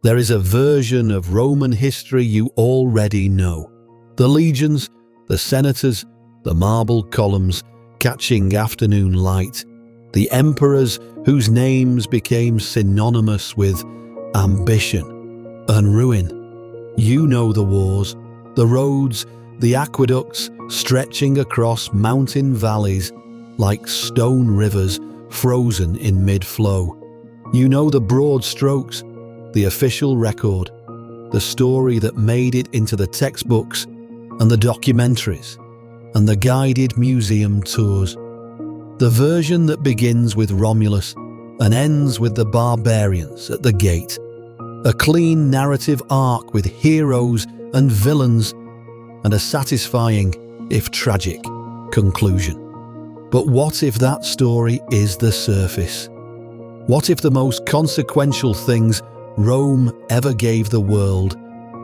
There is a version of Roman history you already know. The legions, the senators, the marble columns catching afternoon light, the emperors whose names became synonymous with ambition and ruin. You know the wars, the roads, the aqueducts stretching across mountain valleys like stone rivers frozen in mid-flow. You know the broad strokes, the official record, the story that made it into the textbooks and the documentaries and the guided museum tours. The version that begins with Romulus and ends with the barbarians at the gate. A clean narrative arc with heroes and villains and a satisfying, if tragic, conclusion. But what if that story is the surface? What if the most consequential things Rome ever gave the world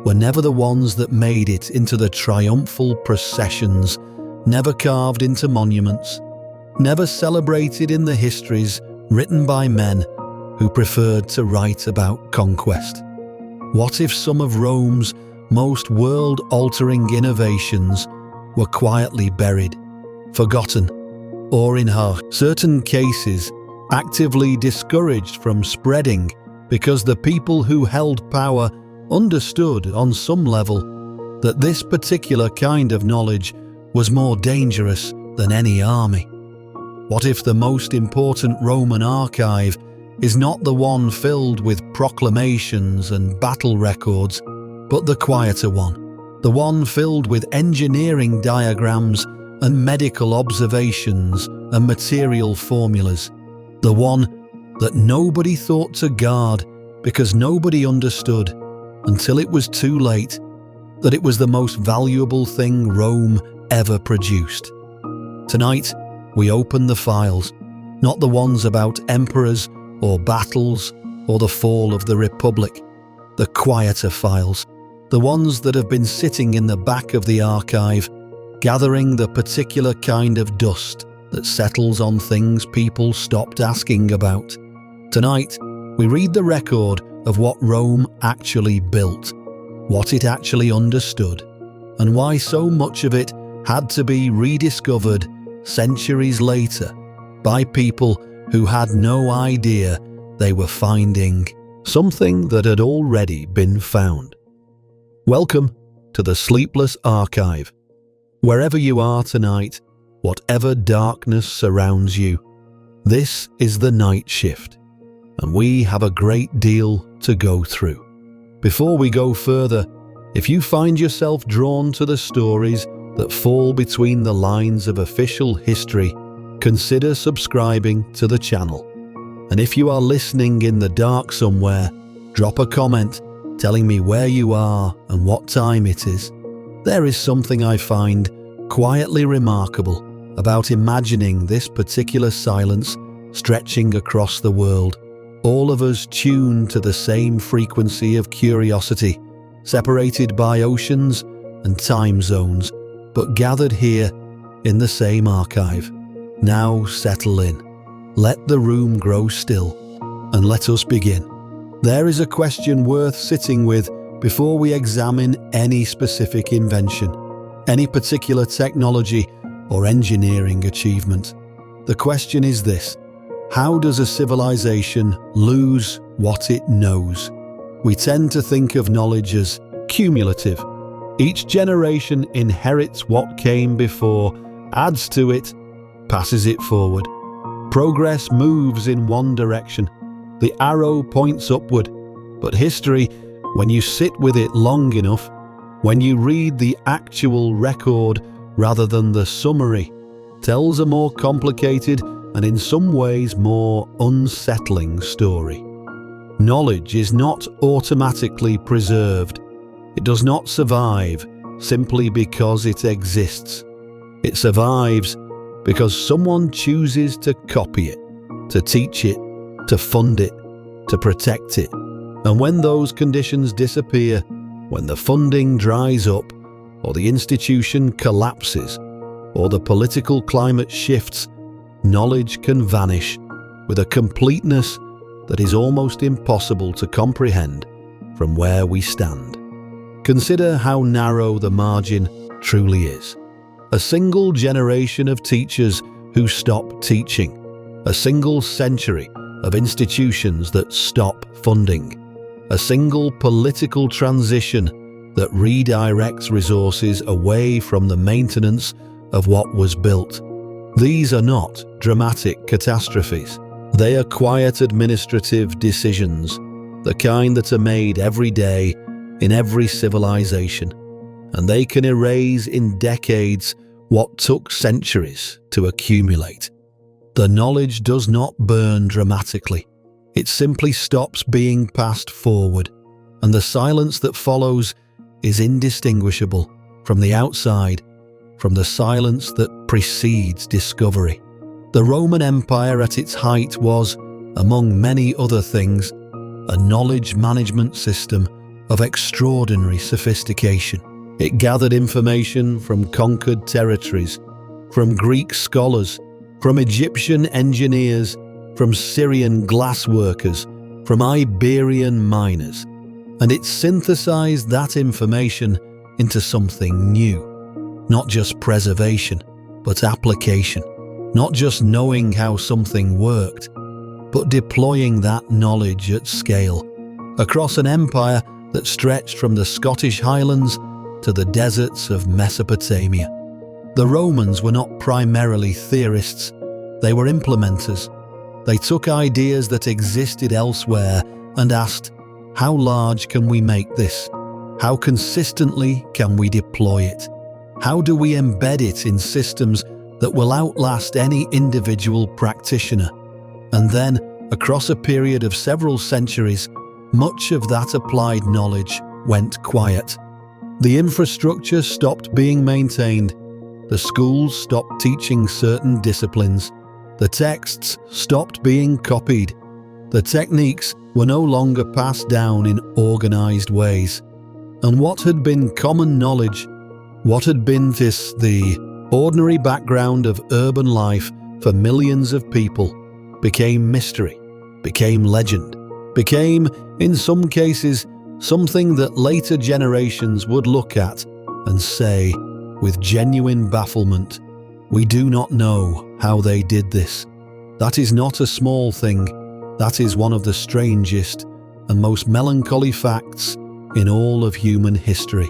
were never the ones that made it into the triumphal processions, never carved into monuments, never celebrated in the histories written by men who preferred to write about conquest? What if some of Rome's most world-altering innovations were quietly buried, forgotten, or in certain cases actively discouraged from spreading because the people who held power understood on some level that this particular kind of knowledge was more dangerous than any army? What if the most important Roman archive is not the one filled with proclamations and battle records, but the quieter one, the one filled with engineering diagrams and medical observations and material formulas, the one that nobody thought to guard because nobody understood until it was too late that it was the most valuable thing Rome ever produced? Tonight, we open the files, not the ones about emperors or battles or the fall of the Republic, the quieter files, the ones that have been sitting in the back of the archive, gathering the particular kind of dust that settles on things people stopped asking about. Tonight, we read the record of what Rome actually built, what it actually understood, and why so much of it had to be rediscovered centuries later by people who had no idea they were finding something that had already been found. Welcome to the Sleepless Archive. Wherever you are tonight, whatever darkness surrounds you, this is the night shift, and we have a great deal to go through. Before we go further, if you find yourself drawn to the stories that fall between the lines of official history, consider subscribing to the channel. And if you are listening in the dark somewhere, drop a comment telling me where you are and what time it is. There is something I find quietly remarkable about imagining this particular silence stretching across the world, all of us tuned to the same frequency of curiosity, separated by oceans and time zones, but gathered here in the same archive. Now settle in. Let the room grow still, and let us begin. There is a question worth sitting with before we examine any specific invention, any particular technology or engineering achievement. The question is this: how does a civilization lose what it knows? We tend to think of knowledge as cumulative. Each generation inherits what came before, adds to it, passes it forward. Progress moves in one direction. The arrow points upward. But history, when you sit with it long enough, when you read the actual record rather than the summary, tells a more complicated and in some ways more unsettling story. Knowledge is not automatically preserved. It does not survive simply because it exists. It survives because someone chooses to copy it, to teach it, to fund it, to protect it. And when those conditions disappear, when the funding dries up, or the institution collapses, or the political climate shifts, knowledge can vanish with a completeness that is almost impossible to comprehend from where we stand. Consider how narrow the margin truly is. A single generation of teachers who stop teaching. A single century of institutions that stop funding. A single political transition that redirects resources away from the maintenance of what was built. These are not dramatic catastrophes. They are quiet administrative decisions, the kind that are made every day in every civilization, and they can erase in decades what took centuries to accumulate. The knowledge does not burn dramatically. It simply stops being passed forward, and the silence that follows is indistinguishable from the outside, from the silence that precedes discovery. The Roman Empire at its height was, among many other things, a knowledge management system of extraordinary sophistication. It gathered information from conquered territories, from Greek scholars, from Egyptian engineers, from Syrian glassworkers, from Iberian miners, and it synthesized that information into something new. Not just preservation, but application. Not just knowing how something worked, but deploying that knowledge at scale, across an empire that stretched from the Scottish Highlands to the deserts of Mesopotamia. The Romans were not primarily theorists, they were implementers. They took ideas that existed elsewhere and asked, how large can we make this? How consistently can we deploy it? How do we embed it in systems that will outlast any individual practitioner? And then, across a period of several centuries, much of that applied knowledge went quiet. The infrastructure stopped being maintained. The schools stopped teaching certain disciplines. The texts stopped being copied. The techniques were no longer passed down in organized ways. And what had been common knowledge, what had been the ordinary background of urban life for millions of people, became mystery, became legend, became, in some cases, something that later generations would look at and say, with genuine bafflement, we do not know how they did this. That is not a small thing. That is one of the strangest and most melancholy facts in all of human history.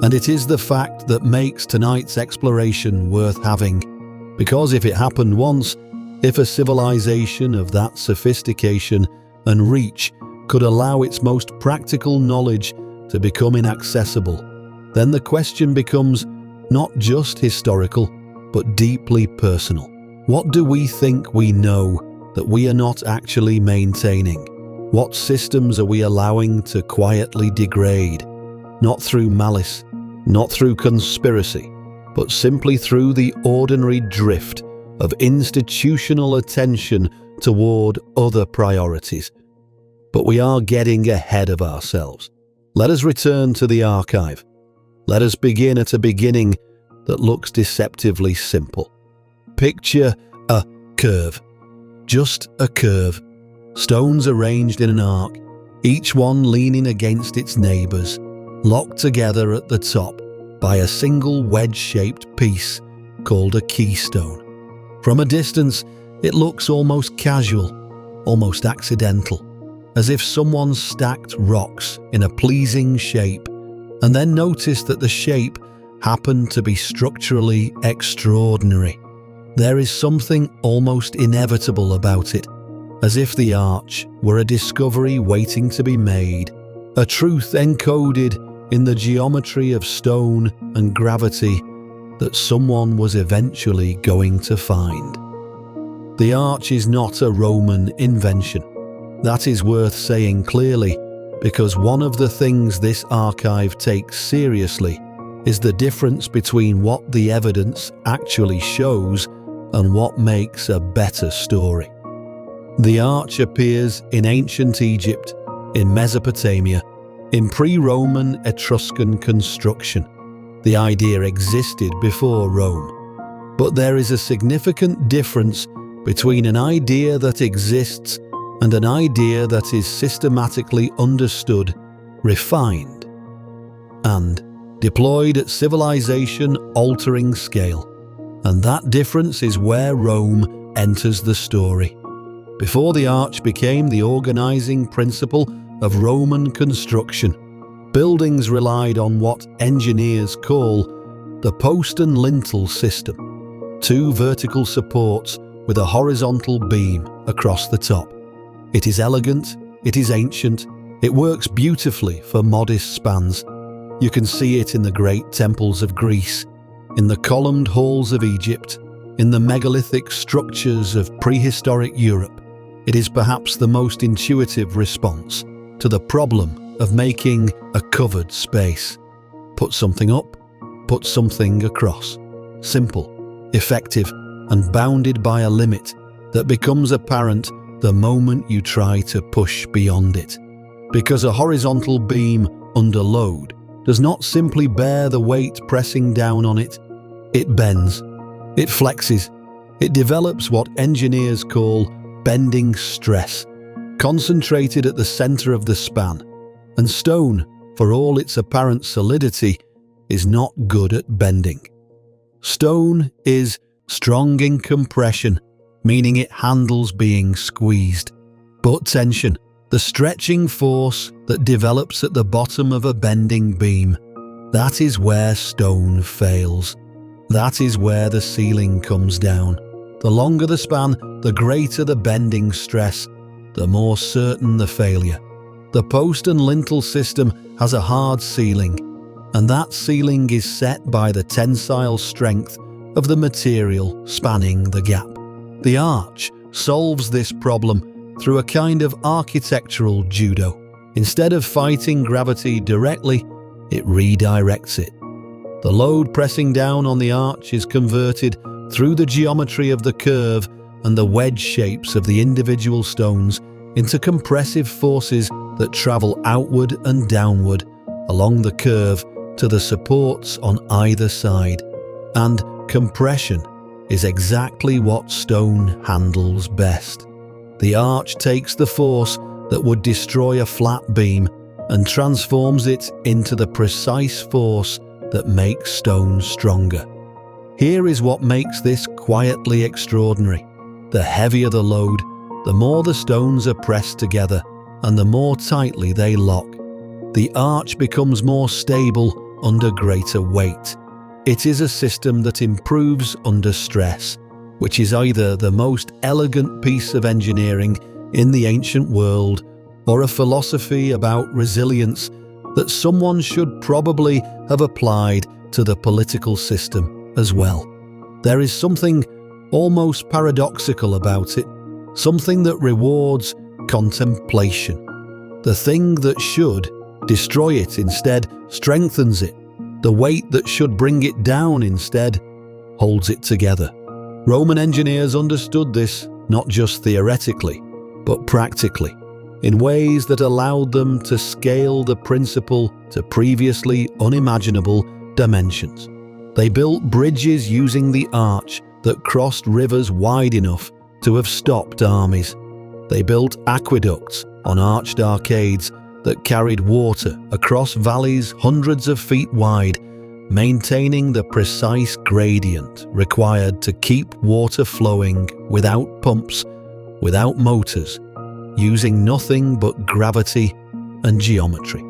And it is the fact that makes tonight's exploration worth having. Because if it happened once, if a civilization of that sophistication and reach could allow its most practical knowledge to become inaccessible, then the question becomes not just historical, but deeply personal. What do we think we know that we are not actually maintaining? What systems are we allowing to quietly degrade? Not through malice, not through conspiracy, but simply through the ordinary drift of institutional attention toward other priorities. But we are getting ahead of ourselves. Let us return to the archive. Let us begin at a beginning that looks deceptively simple. Picture a curve. Just a curve. Stones arranged in an arc, each one leaning against its neighbours, locked together at the top by a single wedge-shaped piece called a keystone. From a distance, it looks almost casual, almost accidental, as if someone stacked rocks in a pleasing shape and then noticed that the shape happened to be structurally extraordinary. There is something almost inevitable about it, as if the arch were a discovery waiting to be made, a truth encoded in the geometry of stone and gravity that someone was eventually going to find. The arch is not a Roman invention. That is worth saying clearly, because one of the things this archive takes seriously is the difference between what the evidence actually shows and what makes a better story. The arch appears in ancient Egypt, in Mesopotamia, in pre-Roman Etruscan construction. The idea existed before Rome. But there is a significant difference between an idea that exists and an idea that is systematically understood refined, and deployed at civilization-altering scale. And that difference is where Rome enters the story. Before the arch became the organizing principle of Roman construction, buildings relied on what engineers call the post and lintel system, two vertical supports with a horizontal beam across the top. It is elegant, it is ancient, it works beautifully for modest spans. You can see it in the great temples of Greece, in the columned halls of Egypt, in the megalithic structures of prehistoric Europe. It is perhaps the most intuitive response to the problem of making a covered space. Put something up, put something across. Simple, effective, and bounded by a limit that becomes apparent the moment you try to push beyond it. Because a horizontal beam under load does not simply bear the weight pressing down on it. It bends, it flexes, it develops what engineers call bending stress, concentrated at the center of the span. And stone, for all its apparent solidity, is not good at bending. Stone is strong in compression, meaning it handles being squeezed. But tension, the stretching force that develops at the bottom of a bending beam, that is where stone fails. That is where the ceiling comes down. The longer the span, the greater the bending stress, the more certain the failure. The post and lintel system has a hard ceiling, and that ceiling is set by the tensile strength of the material spanning the gap. The arch solves this problem through a kind of architectural judo. Instead of fighting gravity directly, it redirects it. The load pressing down on the arch is converted through the geometry of the curve and the wedge shapes of the individual stones into compressive forces that travel outward and downward along the curve to the supports on either side. And compression is exactly what stone handles best. The arch takes the force that would destroy a flat beam and transforms it into the precise force that makes stone stronger. Here is what makes this quietly extraordinary. The heavier the load, the more the stones are pressed together and the more tightly they lock. The arch becomes more stable under greater weight. It is a system that improves under stress, which is either the most elegant piece of engineering in the ancient world or a philosophy about resilience that someone should probably have applied to the political system as well. There is something almost paradoxical about it, something that rewards contemplation. The thing that should destroy it instead strengthens it. The weight that should bring it down instead holds it together. Roman engineers understood this not just theoretically, but practically, in ways that allowed them to scale the principle to previously unimaginable dimensions. They built bridges using the arch that crossed rivers wide enough to have stopped armies. They built aqueducts on arched arcades that carried water across valleys hundreds of feet wide, maintaining the precise gradient required to keep water flowing without pumps, without motors, using nothing but gravity and geometry.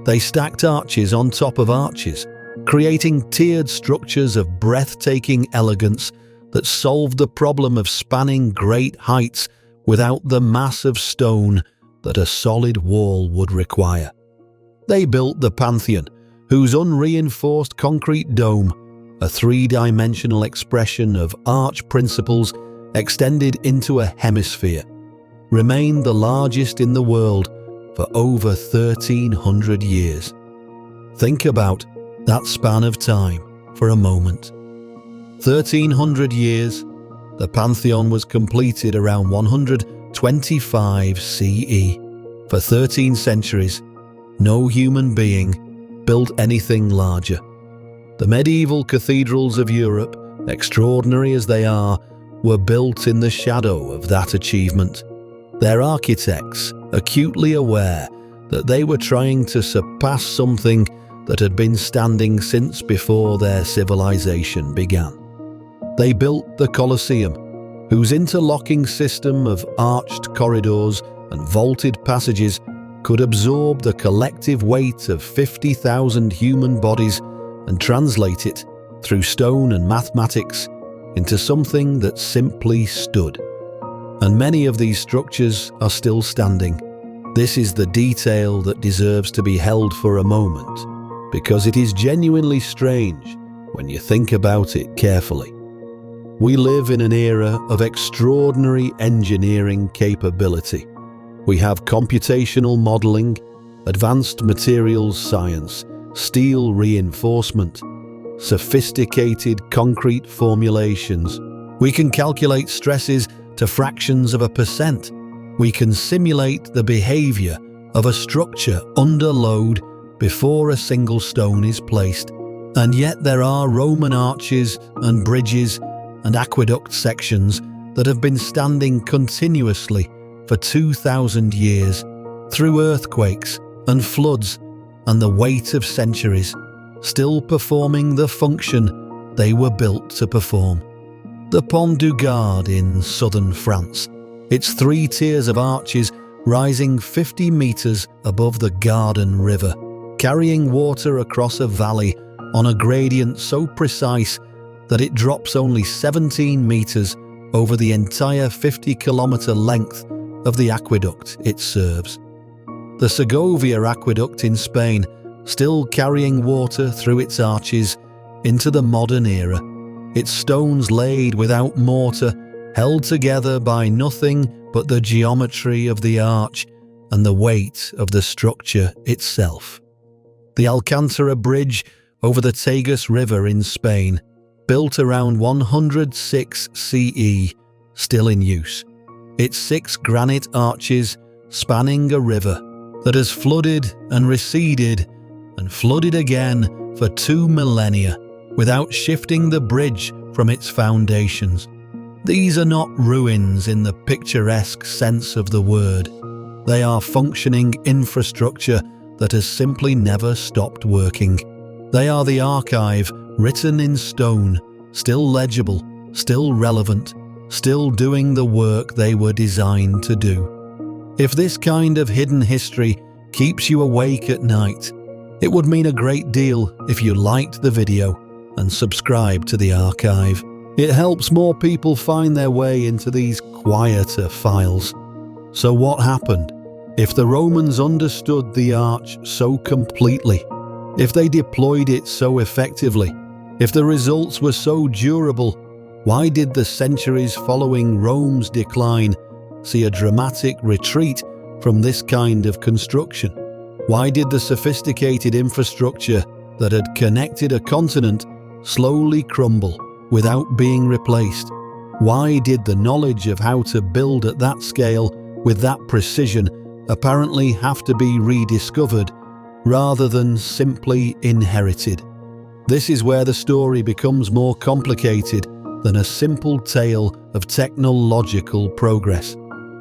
They stacked arches on top of arches, creating tiered structures of breathtaking elegance that solved the problem of spanning great heights without the mass of stone that a solid wall would require. They built the Pantheon, whose unreinforced concrete dome, a three-dimensional expression of arch principles extended into a hemisphere, remained the largest in the world for over 1,300 years. Think about that span of time for a moment. 1,300 years, the Pantheon was completed around 125 CE. For 13 centuries, no human being built anything larger. The medieval cathedrals of Europe, extraordinary as they are, were built in the shadow of that achievement. Their architects, acutely aware that they were trying to surpass something that had been standing since before their civilization began. They built the Colosseum, whose interlocking system of arched corridors and vaulted passages could absorb the collective weight of 50,000 human bodies and translate it, through stone and mathematics, into something that simply stood. And many of these structures are still standing. This is the detail that deserves to be held for a moment, because it is genuinely strange when you think about it carefully. We live in an era of extraordinary engineering capability. We have computational modeling, advanced materials science, steel reinforcement, sophisticated concrete formulations. We can calculate stresses to fractions of a percent. We can simulate the behavior of a structure under load before a single stone is placed. And yet there are Roman arches and bridges and aqueduct sections that have been standing continuously for 2,000 years, through earthquakes and floods and the weight of centuries, still performing the function they were built to perform. The Pont du Gard in southern France, its 3 tiers of arches rising 50 meters above the Garden River, carrying water across a valley on a gradient so precise that it drops only 17 meters over the entire 50-kilometer length of the aqueduct it serves. The Segovia aqueduct in Spain, still carrying water through its arches into the modern era, its stones laid without mortar, held together by nothing but the geometry of the arch and the weight of the structure itself. The Alcantara Bridge over the Tagus River in Spain, built around 106 CE, still in use. Its 6 granite arches spanning a river that has flooded and receded and flooded again for 2 millennia without shifting the bridge from its foundations. These are not ruins in the picturesque sense of the word. They are functioning infrastructure that has simply never stopped working. They are the archive written in stone, still legible, still relevant, still doing the work they were designed to do. If this kind of hidden history keeps you awake at night, it would mean a great deal if you liked the video and subscribed to the archive. It helps more people find their way into these quieter files. So what happened? If the Romans understood the arch so completely, if they deployed it so effectively, if the results were so durable, why did the centuries following Rome's decline see a dramatic retreat from this kind of construction? Why did the sophisticated infrastructure that had connected a continent slowly crumble without being replaced? Why did the knowledge of how to build at that scale with that precision apparently have to be rediscovered rather than simply inherited? This is where the story becomes more complicated than a simple tale of technological progress.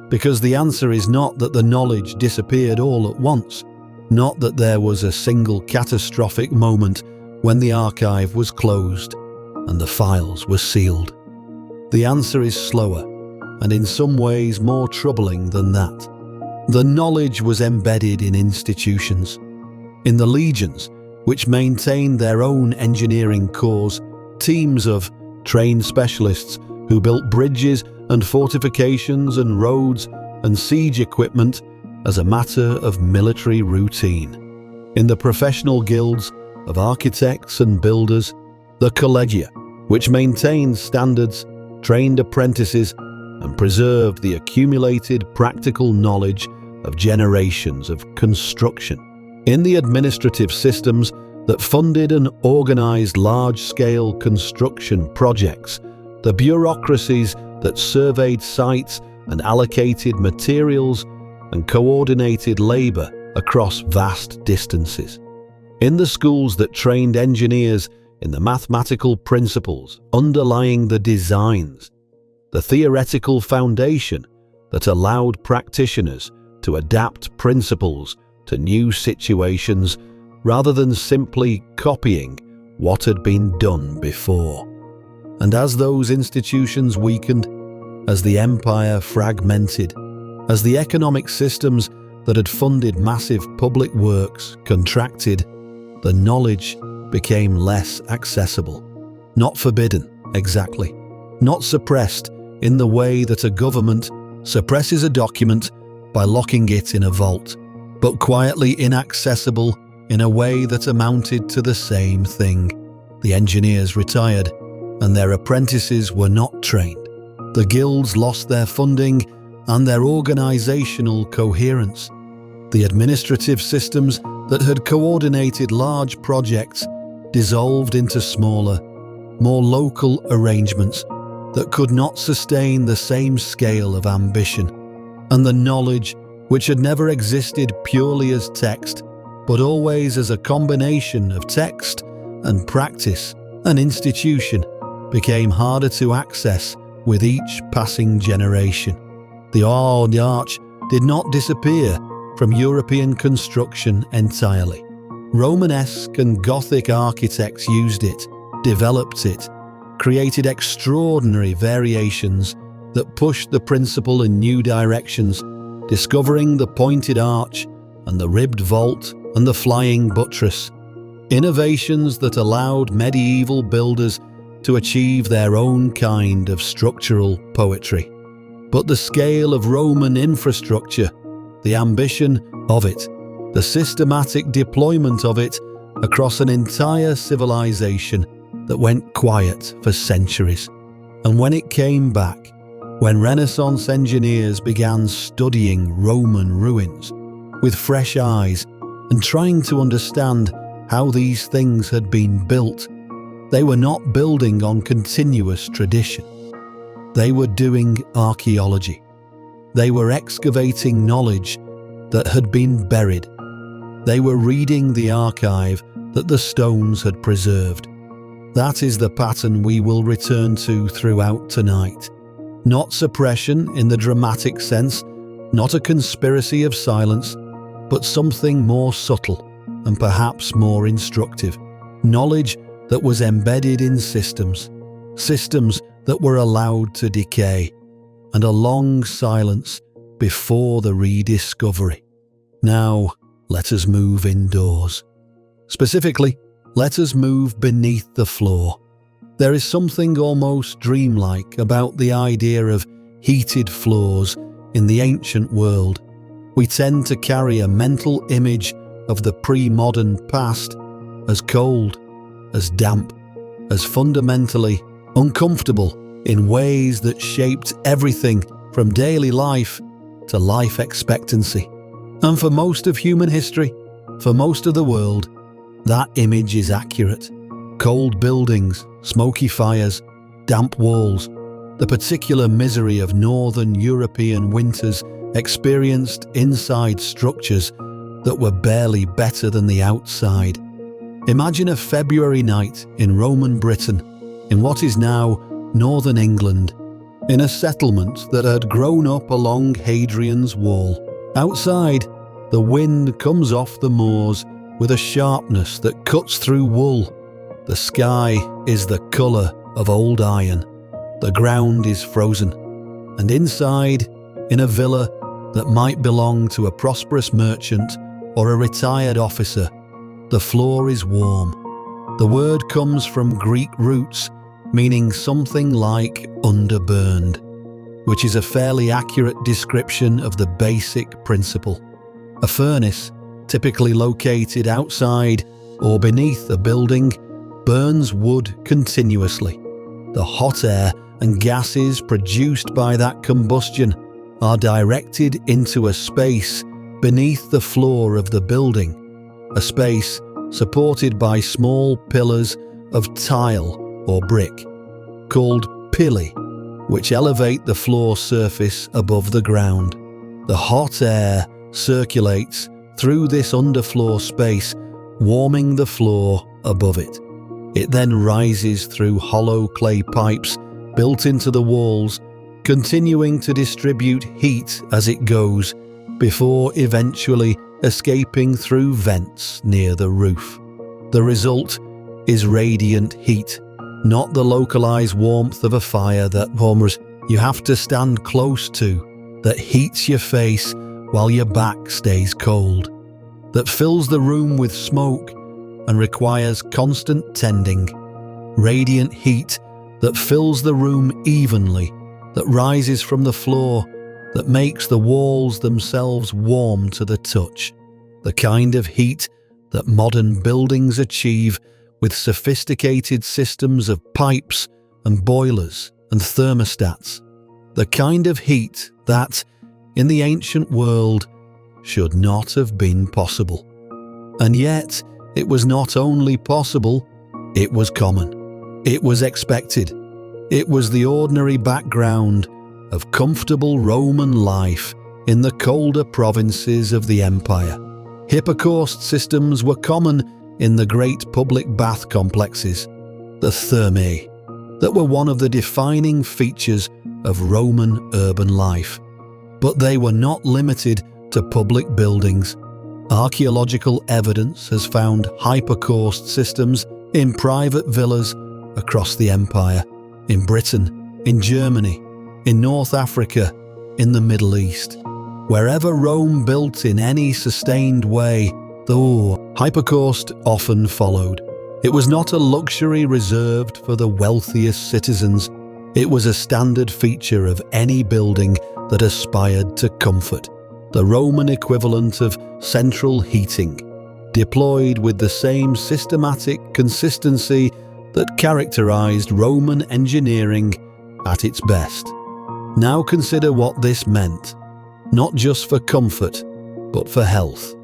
Because the answer is not that the knowledge disappeared all at once, not that there was a single catastrophic moment when the archive was closed and the files were sealed. The answer is slower, and in some ways more troubling than that. The knowledge was embedded in institutions, in the legions, which maintained their own engineering corps, teams of trained specialists who built bridges and fortifications and roads and siege equipment as a matter of military routine. In the professional guilds of architects and builders, the collegia, which maintained standards, trained apprentices, and preserved the accumulated practical knowledge of generations of construction. In the administrative systems that funded and organized large-scale construction projects, the bureaucracies that surveyed sites and allocated materials and coordinated labor across vast distances. In the schools that trained engineers in the mathematical principles underlying the designs, the theoretical foundation that allowed practitioners to adapt principles to new situations rather than simply copying what had been done before. And as those institutions weakened, as the empire fragmented, as the economic systems that had funded massive public works contracted, the knowledge became less accessible. Not forbidden, exactly. Not suppressed in the way that a government suppresses a document by locking it in a vault, but quietly inaccessible in a way that amounted to the same thing. The engineers retired, and their apprentices were not trained. The guilds lost their funding and their organizational coherence. The administrative systems that had coordinated large projects dissolved into smaller, more local arrangements that could not sustain the same scale of ambition. And the knowledge, which had never existed purely as text, but always as a combination of text and practice and institution, became harder to access with each passing generation. The arch did not disappear from European construction entirely. Romanesque and Gothic architects used it, developed it, created extraordinary variations that pushed the principle in new directions, discovering the pointed arch and the ribbed vault and the flying buttress. Innovations that allowed medieval builders to achieve their own kind of structural poetry. But the scale of Roman infrastructure, the ambition of it, the systematic deployment of it across an entire civilization that went quiet for centuries. And when it came back, when Renaissance engineers began studying Roman ruins with fresh eyes and trying to understand how these things had been built, they were not building on continuous tradition. They were doing archaeology. They were excavating knowledge that had been buried. They were reading the archive that the stones had preserved. That is the pattern we will return to throughout tonight. Not suppression in the dramatic sense, not a conspiracy of silence, but something more subtle and perhaps more instructive. Knowledge that was embedded in systems that were allowed to decay, and a long silence before the rediscovery. Now, let us move indoors. Specifically, let us move beneath the floor. There is something almost dreamlike about the idea of heated floors in the ancient world. We tend to carry a mental image of the pre-modern past as cold, as damp, as fundamentally uncomfortable in ways that shaped everything from daily life to life expectancy. And for most of human history, for most of the world, that image is accurate. Cold buildings, smoky fires, damp walls, the particular misery of northern European winters experienced inside structures that were barely better than the outside. Imagine a February night in Roman Britain, in what is now northern England, in a settlement that had grown up along Hadrian's Wall. Outside, the wind comes off the moors with a sharpness that cuts through wool. The sky is the colour of old iron. The ground is frozen. And inside, in a villa that might belong to a prosperous merchant or a retired officer, the floor is warm. The word comes from Greek roots, meaning something like underburned, which is a fairly accurate description of the basic principle. A furnace, typically located outside or beneath a building, burns wood continuously. The hot air and gases produced by that combustion are directed into a space beneath the floor of the building, a space supported by small pillars of tile or brick, called pili, which elevate the floor surface above the ground. The hot air circulates through this underfloor space, warming the floor above it. It then rises through hollow clay pipes built into the walls, continuing to distribute heat as it goes, before eventually escaping through vents near the roof. The result is radiant heat, not the localized warmth of a fire that you have to stand close to, that heats your face while your back stays cold, that fills the room with smoke and requires constant tending. Radiant heat that fills the room evenly, that rises from the floor, that makes the walls themselves warm to the touch. The kind of heat that modern buildings achieve with sophisticated systems of pipes and boilers and thermostats. The kind of heat that, in the ancient world, should not have been possible. And yet, it was not only possible, it was common. It was expected. It was the ordinary background of comfortable Roman life in the colder provinces of the empire. Hypocaust systems were common in the great public bath complexes, the thermae, that were one of the defining features of Roman urban life. But they were not limited to public buildings. Archaeological evidence has found hypocaust systems in private villas across the empire, in Britain, in Germany, in North Africa, in the Middle East. Wherever Rome built in any sustained way, the hypocaust often followed. It was not a luxury reserved for the wealthiest citizens. It was a standard feature of any building that aspired to comfort. The Roman equivalent of central heating, deployed with the same systematic consistency that characterized Roman engineering at its best. Now consider what this meant, not just for comfort, but for health.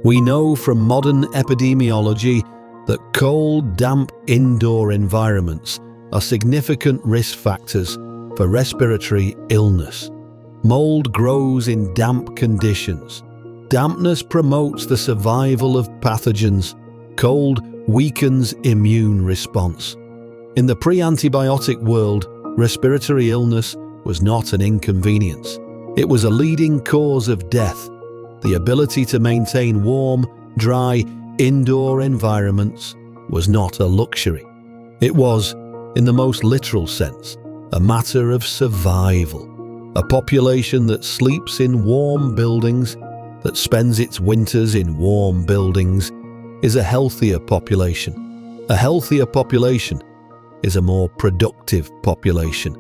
We know from modern epidemiology that cold, damp indoor environments are significant risk factors for respiratory illness. Mold grows in damp conditions. Dampness promotes the survival of pathogens. Cold weakens immune response. In the pre-antibiotic world, respiratory illness was not an inconvenience. It was a leading cause of death. The ability to maintain warm, dry, indoor environments was not a luxury. It was, in the most literal sense, a matter of survival. A population that sleeps in warm buildings, that spends its winters in warm buildings, is a healthier population. A healthier population is a more productive population.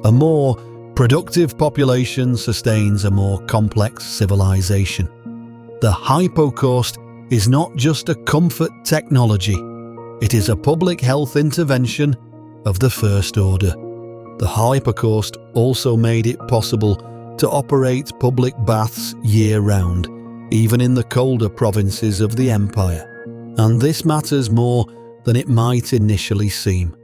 A more productive population sustains a more complex civilization. The hypocaust is not just a comfort technology. It is a public health intervention of the first order. The hypocaust also made it possible to operate public baths year-round, even in the colder provinces of the empire. And this matters more than it might initially seem.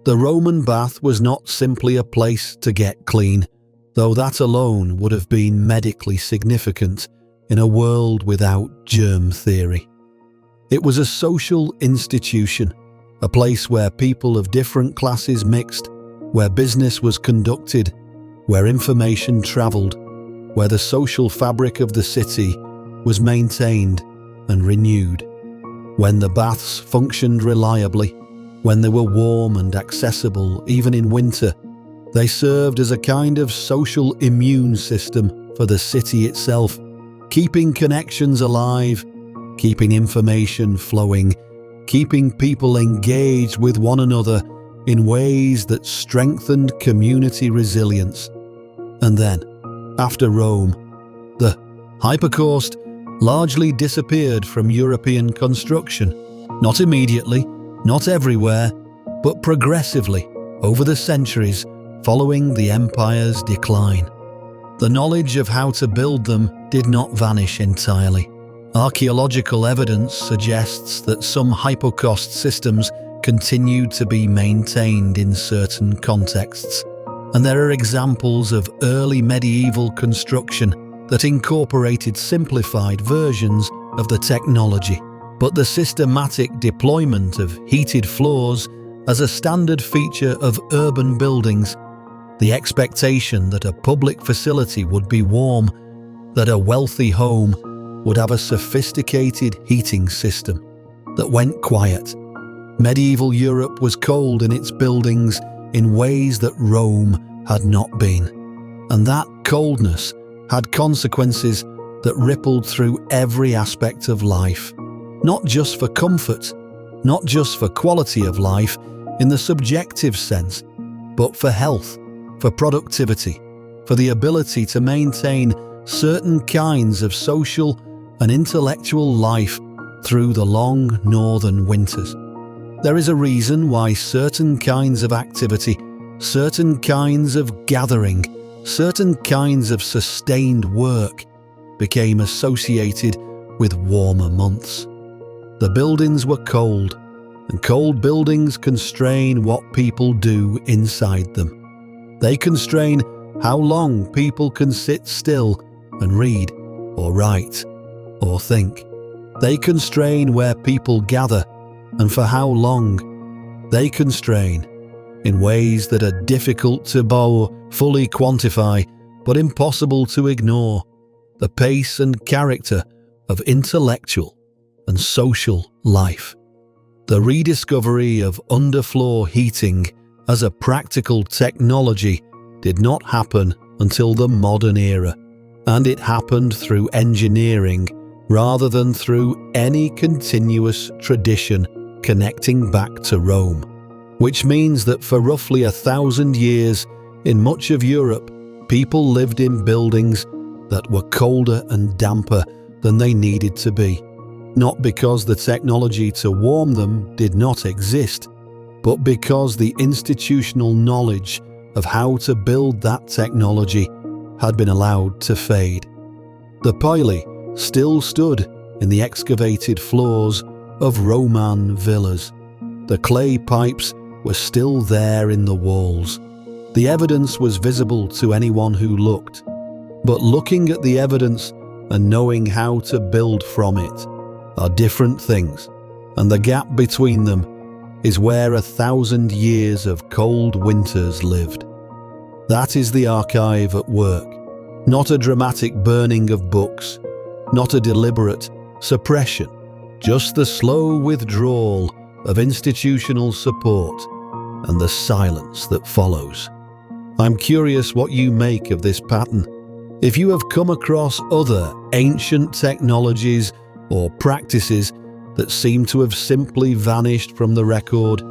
The Roman bath was not simply a place to get clean, though that alone would have been medically significant in a world without germ theory. It was a social institution, a place where people of different classes mixed, where business was conducted, where information traveled, where the social fabric of the city was maintained and renewed. When the baths functioned reliably, when they were warm and accessible even in winter, they served as a kind of social immune system for the city itself, keeping connections alive, keeping information flowing, keeping people engaged with one another in ways that strengthened community resilience. And then, after Rome, the hypocaust largely disappeared from European construction, not immediately, not everywhere, but progressively over the centuries following the empire's decline. The knowledge of how to build them did not vanish entirely. Archaeological evidence suggests that some hypocaust systems continued to be maintained in certain contexts, and there are examples of early medieval construction that incorporated simplified versions of the technology. But the systematic deployment of heated floors as a standard feature of urban buildings, the expectation that a public facility would be warm, that a wealthy home would have a sophisticated heating system that went quiet. Medieval Europe was cold in its buildings in ways that Rome had not been. And that coldness had consequences that rippled through every aspect of life, not just for comfort, not just for quality of life in the subjective sense, but for health, for productivity, for the ability to maintain certain kinds of social and intellectual life through the long northern winters. There is a reason why certain kinds of activity, certain kinds of gathering, certain kinds of sustained work became associated with warmer months. The buildings were cold, and cold buildings constrain what people do inside them. They constrain how long people can sit still and read, or write, or think. They constrain where people gather, and for how long. They constrain, in ways that are difficult to fully quantify, but impossible to ignore, the pace and character of intellectual and social life. The rediscovery of underfloor heating as a practical technology did not happen until the modern era, and it happened through engineering rather than through any continuous tradition connecting back to Rome, which means that for roughly 1,000 years in much of Europe, people lived in buildings that were colder and damper than they needed to be, not because the technology to warm them did not exist, but because the institutional knowledge of how to build that technology had been allowed to fade. The pili still stood in the excavated floors of Roman villas. The clay pipes were still there in the walls. The evidence was visible to anyone who looked. But looking at the evidence and knowing how to build from it are different things, and the gap between them is where 1,000 years of cold winters lived. That is the archive at work, not a dramatic burning of books, not a deliberate suppression, just the slow withdrawal of institutional support and the silence that follows. I'm curious what you make of this pattern. If you have come across other ancient technologies or practices that seem to have simply vanished from the record,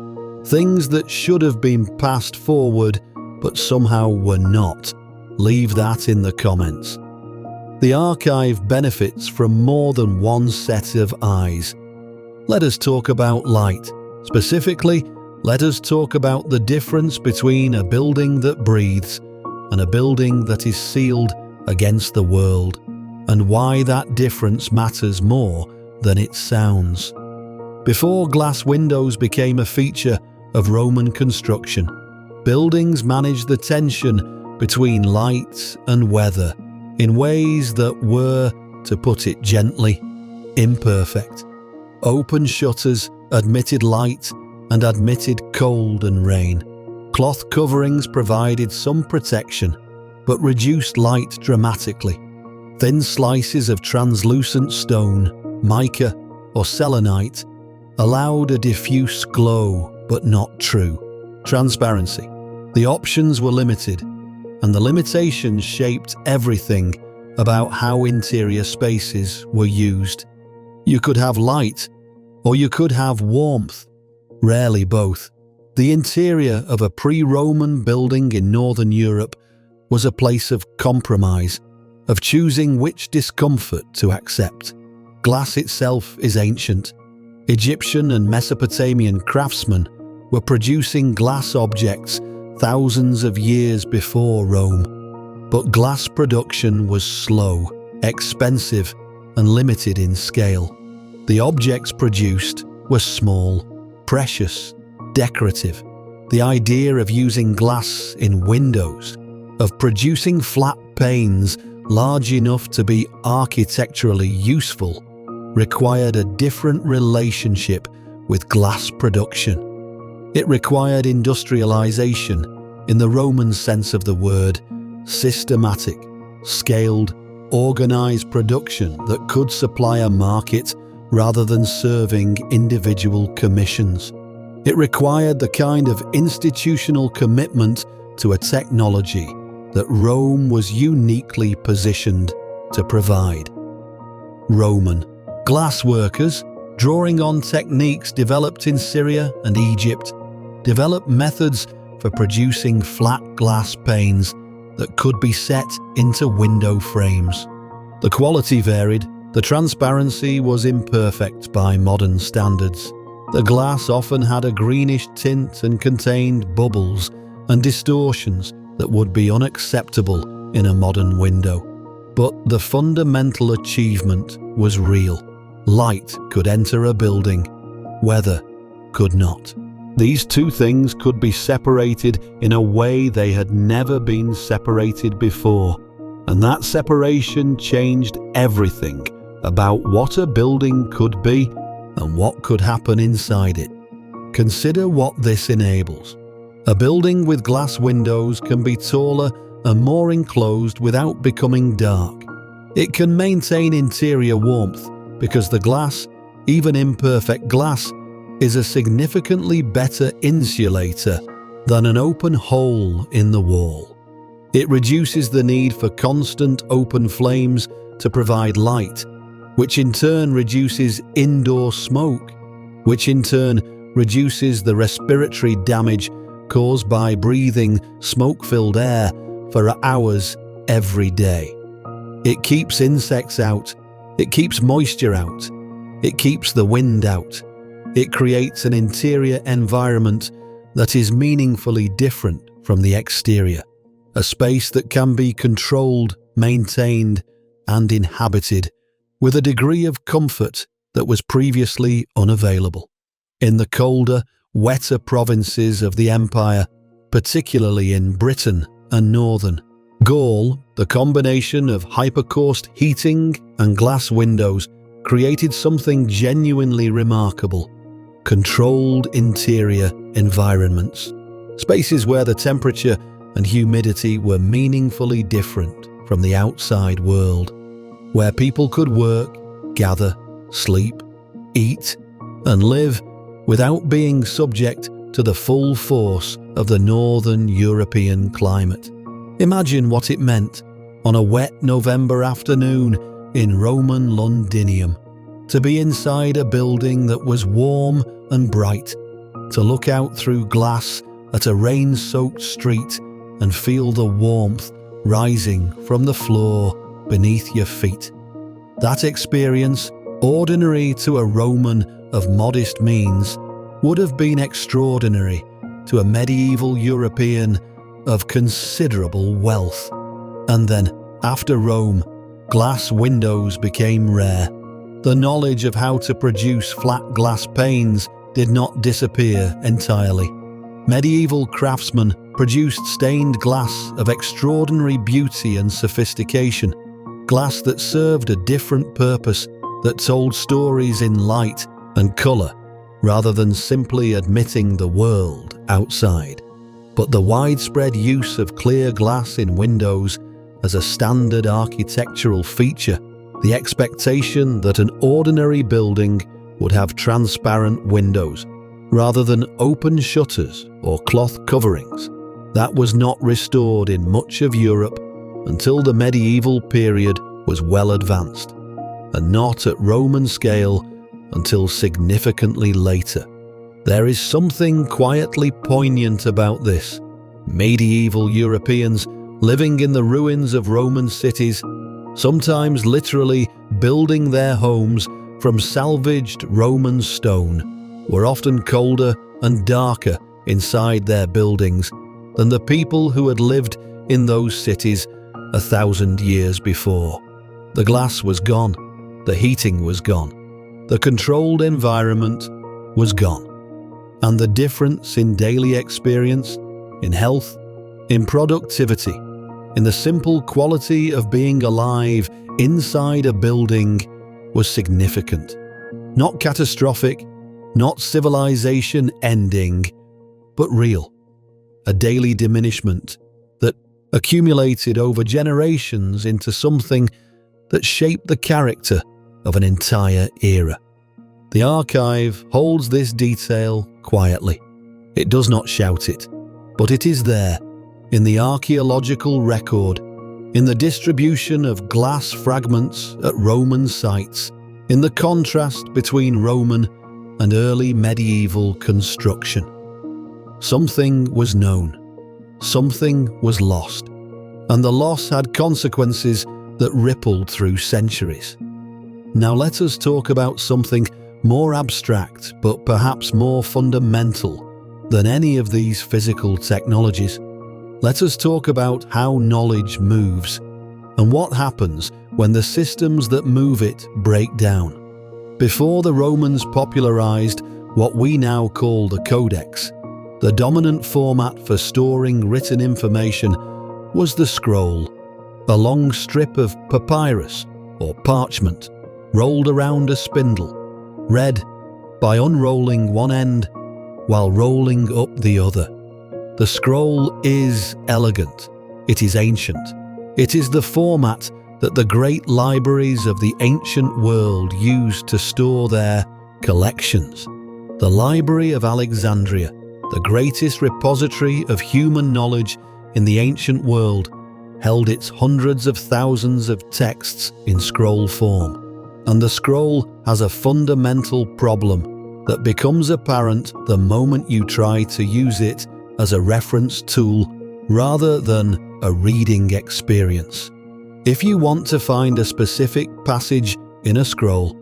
things that should have been passed forward but somehow were not, leave that in the comments. The archive benefits from more than one set of eyes. Let us talk about light. Specifically, let us talk about the difference between a building that breathes and a building that is sealed against the world, and why that difference matters more than it sounds. Before glass windows became a feature of Roman construction, buildings managed the tension between light and weather in ways that were, to put it gently, imperfect. Open shutters admitted light and admitted cold and rain. Cloth coverings provided some protection, but reduced light dramatically. Thin slices of translucent stone, mica, or selenite allowed a diffuse glow, but not true transparency. The options were limited, and the limitations shaped everything about how interior spaces were used. You could have light, or you could have warmth, rarely both. The interior of a pre-Roman building in Northern Europe was a place of compromise, of choosing which discomfort to accept. Glass itself is ancient. Egyptian and Mesopotamian craftsmen were producing glass objects thousands of years before Rome. But glass production was slow, expensive, and limited in scale. The objects produced were small, precious, decorative. The idea of using glass in windows, of producing flat panes large enough to be architecturally useful, required a different relationship with glass production. It required industrialization, in the Roman sense of the word, systematic, scaled, organized production that could supply a market rather than serving individual commissions. It required the kind of institutional commitment to a technology that Rome was uniquely positioned to provide. Roman glassworkers, drawing on techniques developed in Syria and Egypt, developed methods for producing flat glass panes that could be set into window frames. The quality varied. The transparency was imperfect by modern standards. The glass often had a greenish tint and contained bubbles and distortions that would be unacceptable in a modern window. But the fundamental achievement was real. Light could enter a building, weather could not. These two things could be separated in a way they had never been separated before, and that separation changed everything about what a building could be and what could happen inside it. Consider what this enables. A building with glass windows can be taller and more enclosed without becoming dark. It can maintain interior warmth because the glass, even imperfect glass, is a significantly better insulator than an open hole in the wall. It reduces the need for constant open flames to provide light, which in turn reduces indoor smoke, which in turn reduces the respiratory damage caused by breathing smoke-filled air for hours every day. It keeps insects out, it keeps moisture out, it keeps the wind out. It creates an interior environment that is meaningfully different from the exterior, a space that can be controlled, maintained, and inhabited with a degree of comfort that was previously unavailable. In the colder, wetter provinces of the empire, particularly in Britain and northern Gaul, the combination of hypercaust heating and glass windows created something genuinely remarkable: controlled interior environments, spaces where the temperature and humidity were meaningfully different from the outside world, where people could work, gather, sleep, eat, and live without being subject to the full force of the northern European climate. Imagine what it meant on a wet November afternoon in Roman Londinium to be inside a building that was warm and bright, to look out through glass at a rain-soaked street and feel the warmth rising from the floor beneath your feet. That experience, ordinary to a Roman of modest means, would have been extraordinary to a medieval European of considerable wealth. And then, after Rome, glass windows became rare. The knowledge of how to produce flat glass panes did not disappear entirely. Medieval craftsmen produced stained glass of extraordinary beauty and sophistication, glass that served a different purpose, that told stories in light and color, rather than simply admitting the world outside. But the widespread use of clear glass in windows as a standard architectural feature, the expectation that an ordinary building would have transparent windows rather than open shutters or cloth coverings, that was not restored in much of Europe until the medieval period was well advanced, and not at Roman scale until significantly later. There is something quietly poignant about this. Medieval Europeans living in the ruins of Roman cities, sometimes literally building their homes from salvaged Roman stone, were often colder and darker inside their buildings than the people who had lived in those cities 1,000 years before. The glass was gone, the heating was gone, the controlled environment was gone, and the difference in daily experience, in health, in productivity, in the simple quality of being alive inside a building was significant. Not catastrophic, not civilization ending, but real. A daily diminishment that accumulated over generations into something that shaped the character of an entire era. The archive holds this detail quietly. It does not shout it, but it is there, in the archaeological record, in the distribution of glass fragments at Roman sites, in the contrast between Roman and early medieval construction. Something was known, something was lost, and the loss had consequences that rippled through centuries. Now let us talk about something more abstract, but perhaps more fundamental than any of these physical technologies. Let us talk about how knowledge moves and what happens when the systems that move it break down. Before the Romans popularized what we now call the codex, the dominant format for storing written information was the scroll, a long strip of papyrus or parchment rolled around a spindle, read by unrolling one end while rolling up the other. The scroll is elegant, it is ancient, it is the format that the great libraries of the ancient world used to store their collections. The Library of Alexandria, the greatest repository of human knowledge in the ancient world, held its hundreds of thousands of texts in scroll form. And the scroll has a fundamental problem that becomes apparent the moment you try to use it as a reference tool rather than a reading experience. If you want to find a specific passage in a scroll,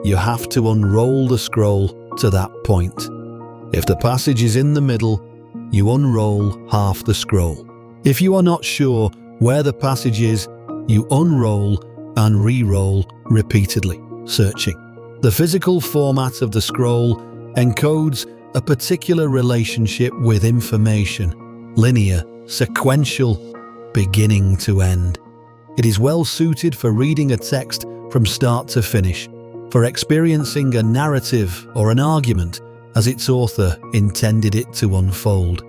you have to unroll the scroll to that point. If the passage is in the middle, you unroll half the scroll. If you are not sure where the passage is, you unroll and re-roll repeatedly, searching. The physical format of the scroll encodes a particular relationship with information, linear, sequential, beginning to end. It is well suited for reading a text from start to finish, for experiencing a narrative or an argument as its author intended it to unfold.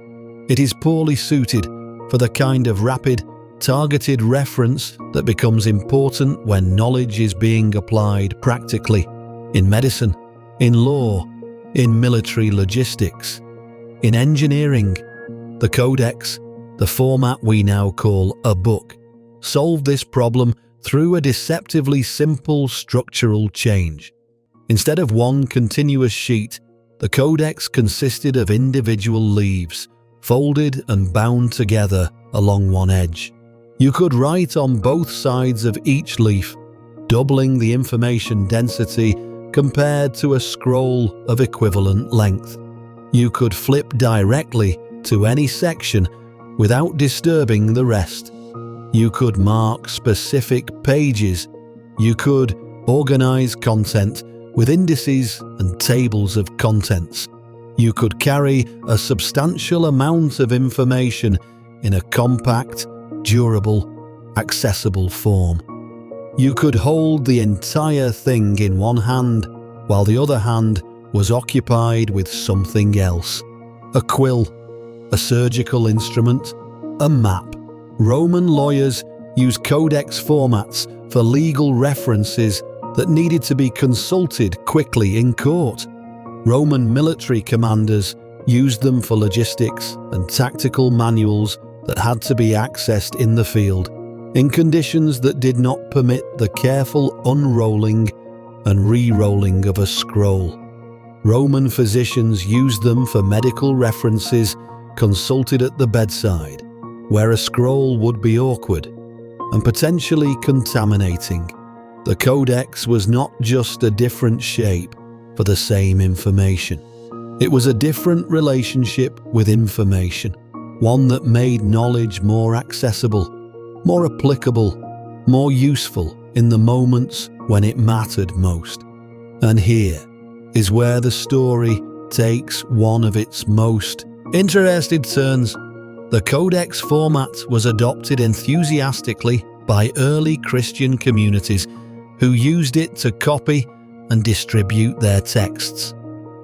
It is poorly suited for the kind of rapid, targeted reference that becomes important when knowledge is being applied practically in medicine, in law, in military logistics, in engineering. The codex, the format we now call a book, solved this problem through a deceptively simple structural change. Instead of one continuous sheet, the codex consisted of individual leaves, folded and bound together along one edge. You could write on both sides of each leaf, doubling the information density compared to a scroll of equivalent length. You could flip directly to any section without disturbing the rest. You could mark specific pages. You could organize content with indices and tables of contents. You could carry a substantial amount of information in a compact, durable, accessible form. You could hold the entire thing in one hand while the other hand was occupied with something else. A quill, a surgical instrument, a map. Roman lawyers used codex formats for legal references that needed to be consulted quickly in court. Roman military commanders used them for logistics and tactical manuals that had to be accessed in the field, in conditions that did not permit the careful unrolling and re-rolling of a scroll. Roman physicians used them for medical references consulted at the bedside, where a scroll would be awkward and potentially contaminating. The codex was not just a different shape for the same information. It was a different relationship with information, one that made knowledge more accessible, more applicable, more useful in the moments when it mattered most. And here is where the story takes one of its most interesting turns. The codex format was adopted enthusiastically by early Christian communities who used it to copy and distribute their texts.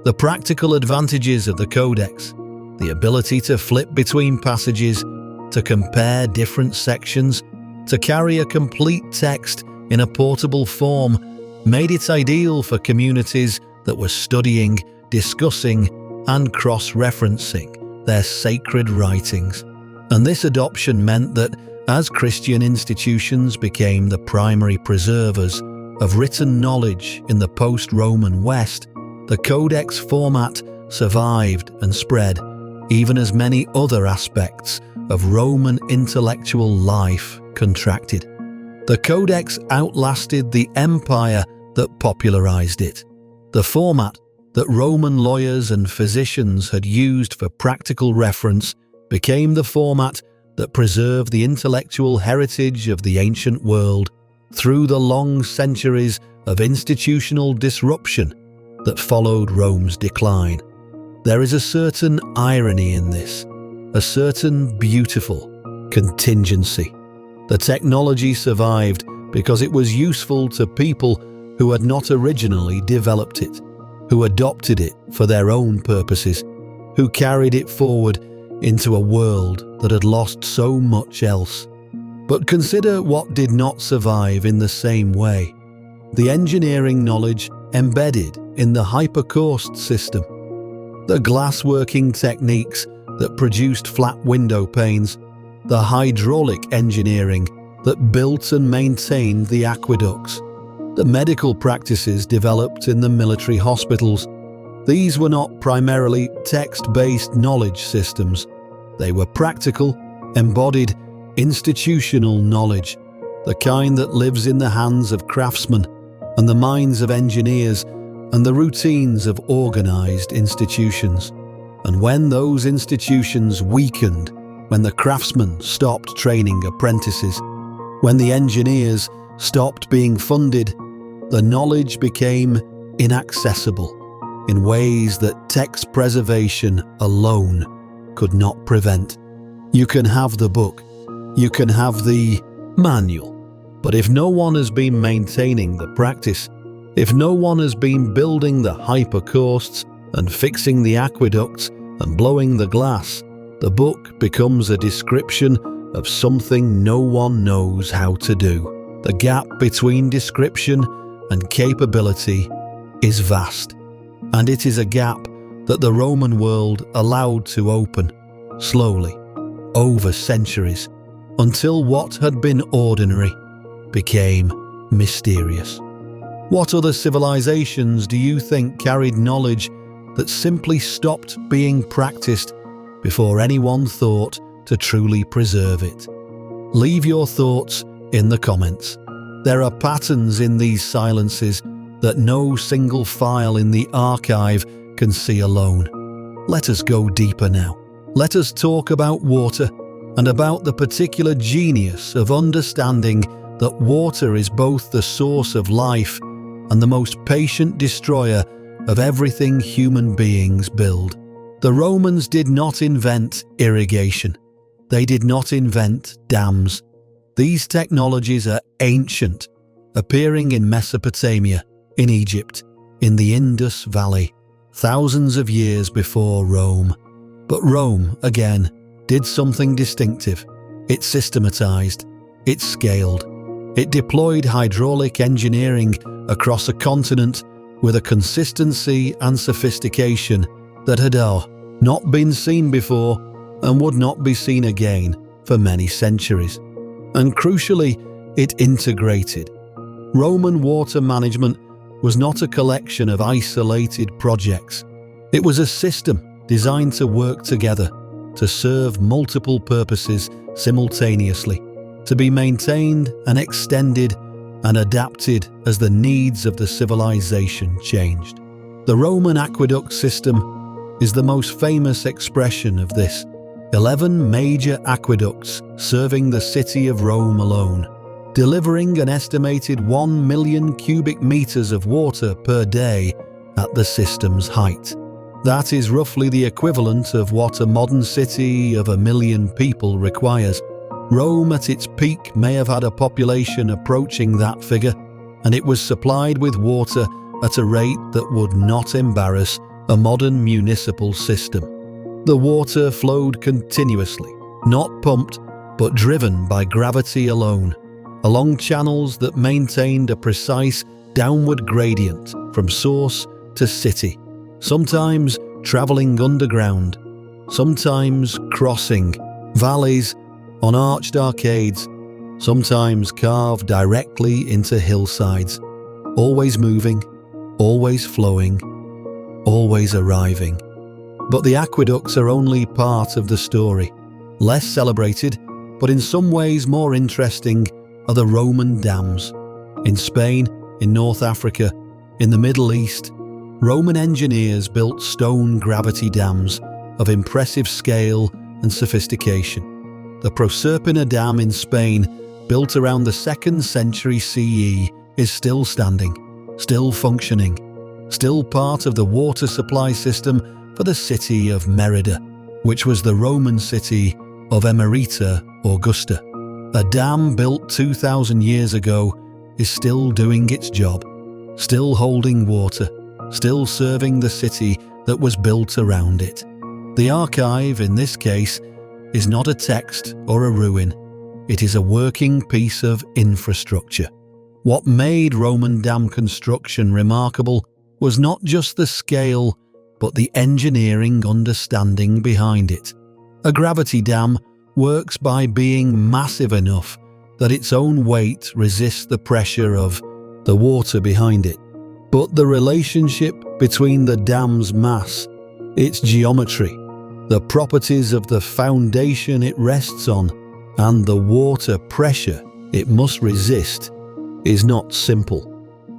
The practical advantages of the codex, the ability to flip between passages, to compare different sections, to carry a complete text in a portable form made it ideal for communities that were studying, discussing, and cross-referencing their sacred writings. And this adoption meant that as Christian institutions became the primary preservers of written knowledge in the post-Roman West, the Codex format survived and spread, even as many other aspects of Roman intellectual life contracted. The Codex outlasted the empire that popularized it. The format that Roman lawyers and physicians had used for practical reference became the format that preserved the intellectual heritage of the ancient world through the long centuries of institutional disruption that followed Rome's decline. There is a certain irony in this, a certain beautiful contingency. The technology survived because it was useful to people who had not originally developed it, who adopted it for their own purposes, who carried it forward into a world that had lost so much else. But consider what did not survive in the same way: the engineering knowledge embedded in the hypercaust system, the glassworking techniques that produced flat window panes, the hydraulic engineering that built and maintained the aqueducts, the medical practices developed in the military hospitals. These were not primarily text-based knowledge systems. They were practical, embodied, institutional knowledge, the kind that lives in the hands of craftsmen and the minds of engineers and the routines of organized institutions. And when those institutions weakened, when the craftsmen stopped training apprentices, when the engineers stopped being funded, the knowledge became inaccessible in ways that text preservation alone could not prevent. You can have the book, you can have the manual, but if no one has been maintaining the practice, if no one has been building the hypercausts and fixing the aqueducts and blowing the glass, the book becomes a description of something no one knows how to do. The gap between description and capability is vast, and it is a gap that the Roman world allowed to open, slowly, over centuries, until what had been ordinary became mysterious. What other civilizations do you think carried knowledge that simply stopped being practiced before anyone thought to truly preserve it? Leave your thoughts in the comments. There are patterns in these silences that no single file in the archive can see alone. Let us go deeper now. Let us talk about water and about the particular genius of understanding that water is both the source of life and the most patient destroyer of everything human beings build. The Romans did not invent irrigation. They did not invent dams. These technologies are ancient, appearing in Mesopotamia, in Egypt, in the Indus Valley, thousands of years before Rome. But Rome, again, did something distinctive. It systematized, it scaled, it deployed hydraulic engineering across a continent with a consistency and sophistication that had not been seen before and would not be seen again for many centuries. And crucially, it integrated. Roman water management was not a collection of isolated projects. It was a system designed to work together, to serve multiple purposes simultaneously, to be maintained and extended and adapted as the needs of the civilization changed. The Roman aqueduct system is the most famous expression of this. 11 major aqueducts serving the city of Rome alone, delivering an estimated 1 million cubic meters of water per day at the system's height. That is roughly the equivalent of what a modern city of 1 million people requires. Rome at its peak may have had a population approaching that figure, and it was supplied with water at a rate that would not embarrass a modern municipal system. The water flowed continuously, not pumped, but driven by gravity alone. along channels that maintained a precise downward gradient from source to city, sometimes traveling underground, sometimes crossing valleys on arched arcades, sometimes carved directly into hillsides, always moving, always flowing, always arriving. But the aqueducts are only part of the story. Less celebrated, but in some ways more interesting, are the Roman dams. In Spain, in North Africa, in the Middle East, Roman engineers built stone gravity dams of impressive scale and sophistication. The Proserpina Dam in Spain, built around the 2nd century CE, is still standing, still functioning, still part of the water supply system for the city of Merida, which was the Roman city of Emerita Augusta. A dam built 2,000 years ago is still doing its job, still holding water, still serving the city that was built around it. The archive, in this case, is not a text or a ruin. It is a working piece of infrastructure. What made Roman dam construction remarkable was not just the scale, but the engineering understanding behind it. A gravity dam works by being massive enough that its own weight resists the pressure of the water behind it. But the relationship between the dam's mass, its geometry, the properties of the foundation it rests on, and the water pressure it must resist is not simple.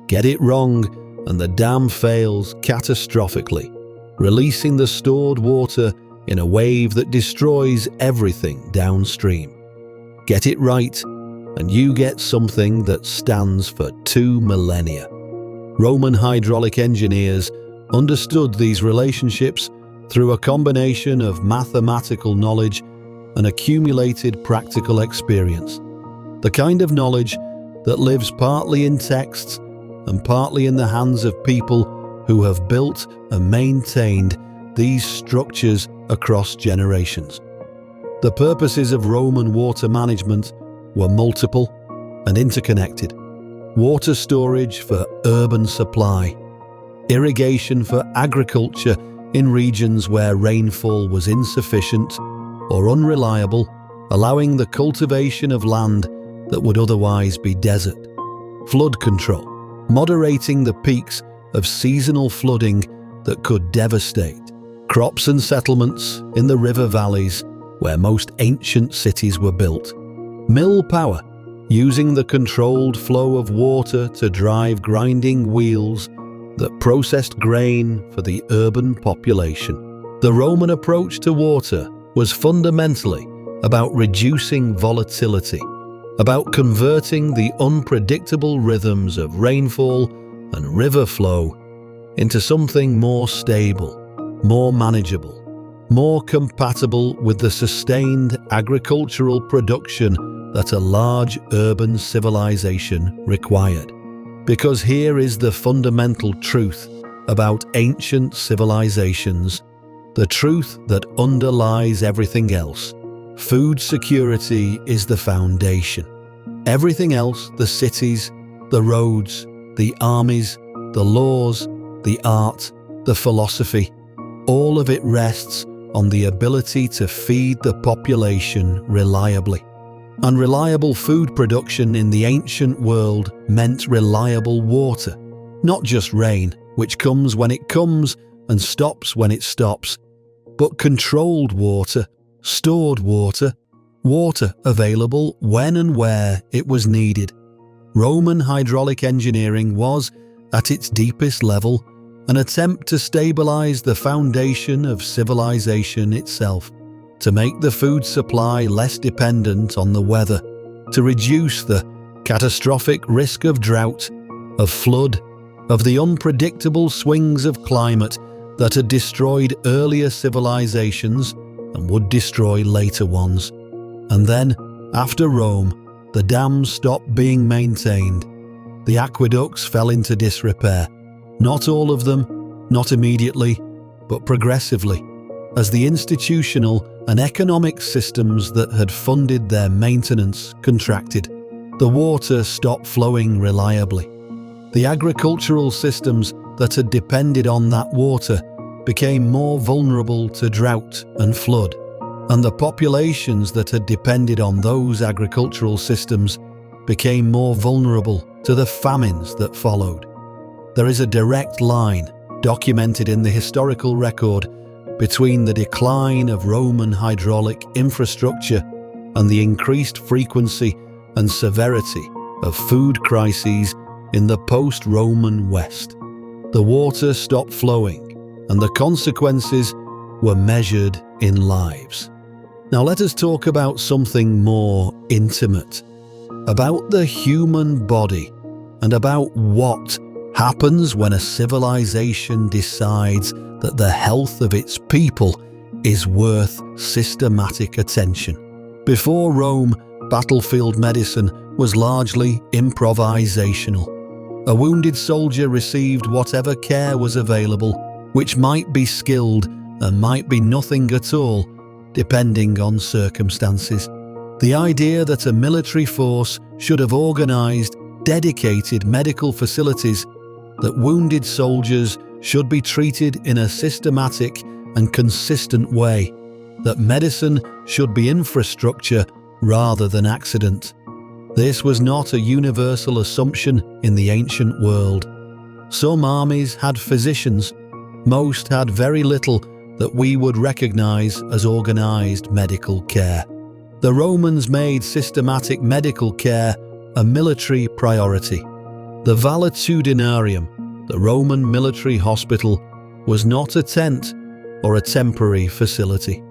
Get it wrong and the dam fails catastrophically, releasing the stored water in a wave that destroys everything downstream. Get it right, and you get something that stands for 2 millennia. Roman hydraulic engineers understood these relationships through a combination of mathematical knowledge and accumulated practical experience. The kind of knowledge that lives partly in texts and partly in the hands of people who have built and maintained these structures across generations. The purposes of Roman water management were multiple and interconnected. Water storage for urban supply, irrigation for agriculture in regions where rainfall was insufficient or unreliable, allowing the cultivation of land that would otherwise be desert. Flood control, moderating the peaks of seasonal flooding that could devastate crops and settlements in the river valleys where most ancient cities were built. Mill power, using the controlled flow of water to drive grinding wheels that processed grain for the urban population. The Roman approach to water was fundamentally about reducing volatility, about converting the unpredictable rhythms of rainfall and river flow into something more stable, more manageable, more compatible with the sustained agricultural production that a large urban civilization required. Because here is the fundamental truth about ancient civilizations, the truth that underlies everything else. Food security is the foundation. Everything else, the cities, the roads, the armies, the laws, the art, the philosophy, all of it rests on the ability to feed the population reliably. And reliable food production in the ancient world meant reliable water, not just rain, which comes when it comes and stops when it stops, but controlled water, stored water, water available when and where it was needed. Roman hydraulic engineering was, at its deepest level, an attempt to stabilize the foundation of civilization itself, to make the food supply less dependent on the weather, to reduce the catastrophic risk of drought, of flood, of the unpredictable swings of climate that had destroyed earlier civilizations and would destroy later ones. And then, after Rome, the dams stopped being maintained. The aqueducts fell into disrepair. Not all of them, not immediately, but progressively, as the institutional and economic systems that had funded their maintenance contracted. the water stopped flowing reliably. The agricultural systems that had depended on that water became more vulnerable to drought and flood, and the populations that had depended on those agricultural systems became more vulnerable to the famines that followed. There is a direct line, documented in the historical record, between the decline of Roman hydraulic infrastructure and the increased frequency and severity of food crises in the post-Roman West. The water stopped flowing, and the consequences were measured in lives. Now let us talk about something more intimate, about the human body, and about what happens when a civilization decides that the health of its people is worth systematic attention. Before Rome, battlefield medicine was largely improvisational. A wounded soldier received whatever care was available, which might be skilled and might be nothing at all, depending on circumstances. The idea that a military force should have organized dedicated medical facilities, that wounded soldiers should be treated in a systematic and consistent way, that medicine should be infrastructure rather than accident. This was not a universal assumption in the ancient world. Some armies had physicians, most had very little that we would recognize as organized medical care. The Romans made systematic medical care a military priority. The valetudinarium, the Roman military hospital, was not a tent or a temporary facility.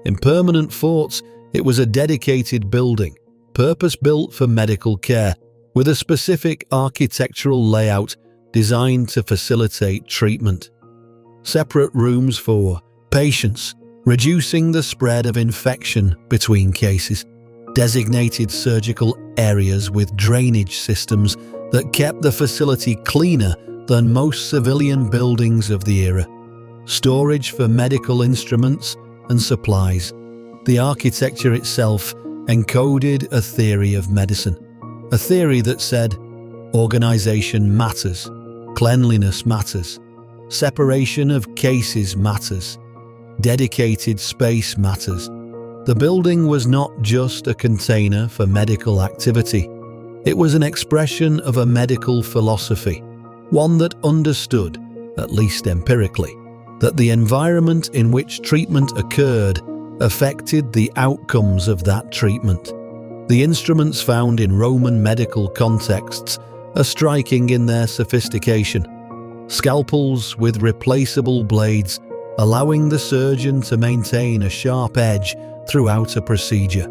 In permanent forts, it was a dedicated building, purpose-built for medical care, with a specific architectural layout designed to facilitate treatment. Separate rooms for patients, reducing the spread of infection between cases. Designated surgical areas with drainage systems that kept the facility cleaner than most civilian buildings of the era. Storage for medical instruments and supplies. The architecture itself encoded a theory of medicine, a theory that said, organization matters, cleanliness matters, separation of cases matters, dedicated space matters. The building was not just a container for medical activity. It was an expression of a medical philosophy, one that understood, at least empirically, that the environment in which treatment occurred affected the outcomes of that treatment. The instruments found in Roman medical contexts are striking in their sophistication. Scalpels with replaceable blades, allowing the surgeon to maintain a sharp edge throughout a procedure.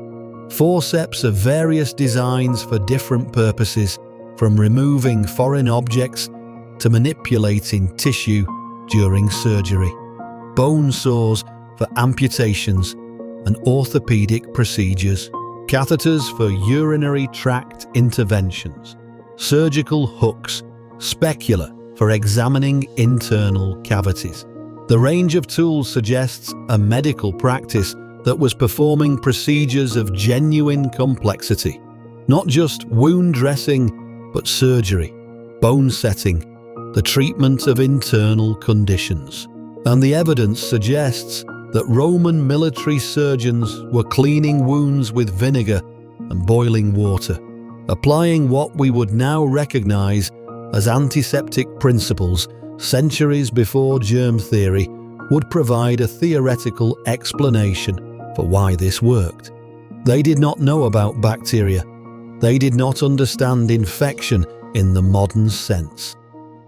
Forceps of various designs for different purposes, from removing foreign objects to manipulating tissue during surgery. Bone saws for amputations and orthopedic procedures. Catheters for urinary tract interventions. Surgical hooks, specula for examining internal cavities. The range of tools suggests a medical practice that was performing procedures of genuine complexity. Not just wound dressing, but surgery, bone setting, the treatment of internal conditions. And the evidence suggests that Roman military surgeons were cleaning wounds with vinegar and boiling water, applying what we would now recognize as antiseptic principles centuries before germ theory would provide a theoretical explanation for why this worked. They did not know about bacteria. They did not understand infection in the modern sense.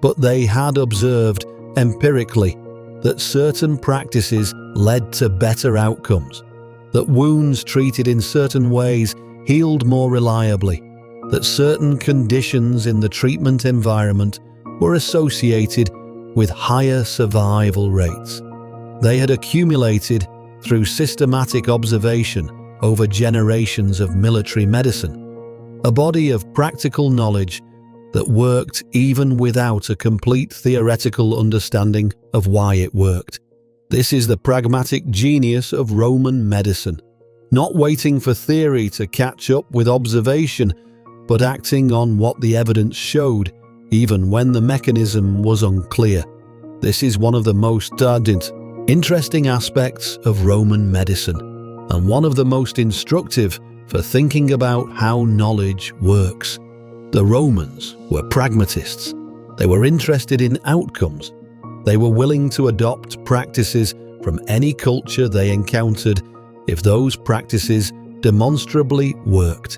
But they had observed empirically that certain practices led to better outcomes, that wounds treated in certain ways healed more reliably, that certain conditions in the treatment environment were associated with higher survival rates. They had accumulated through systematic observation over generations of military medicine, a body of practical knowledge that worked even without a complete theoretical understanding of why it worked. This is the pragmatic genius of Roman medicine, not waiting for theory to catch up with observation, but acting on what the evidence showed, even when the mechanism was unclear. This is one of the most interesting aspects of Roman medicine, and one of the most instructive for thinking about how knowledge works. The Romans were pragmatists. They were interested in outcomes. They were willing to adopt practices from any culture they encountered if those practices demonstrably worked.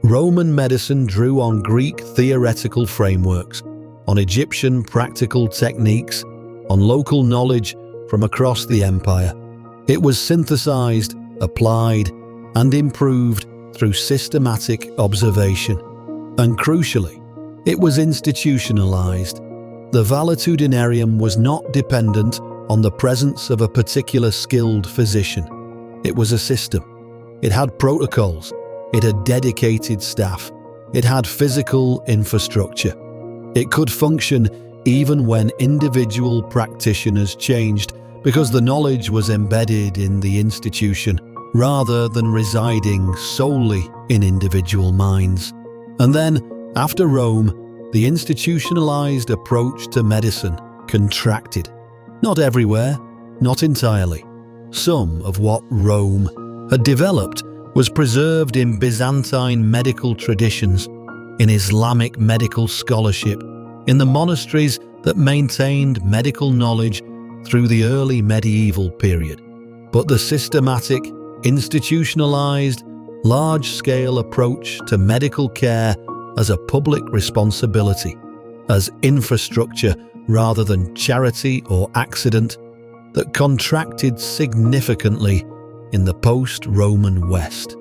Roman medicine drew on Greek theoretical frameworks, on Egyptian practical techniques, on local knowledge from across the empire. It was synthesized, applied, and improved through systematic observation. And crucially, it was institutionalized. The valetudinarium was not dependent on the presence of a particular skilled physician. It was a system. It had protocols. It had dedicated staff. It had physical infrastructure. It could function even when individual practitioners changed, because the knowledge was embedded in the institution rather than residing solely in individual minds. And then, after Rome, the institutionalized approach to medicine contracted. Not everywhere, not entirely. Some of what Rome had developed was preserved in Byzantine medical traditions, in Islamic medical scholarship, in the monasteries that maintained medical knowledge through the early medieval period. But the systematic, institutionalized, large-scale approach to medical care as a public responsibility, as infrastructure rather than charity or accident, that contracted significantly in the post-Roman West.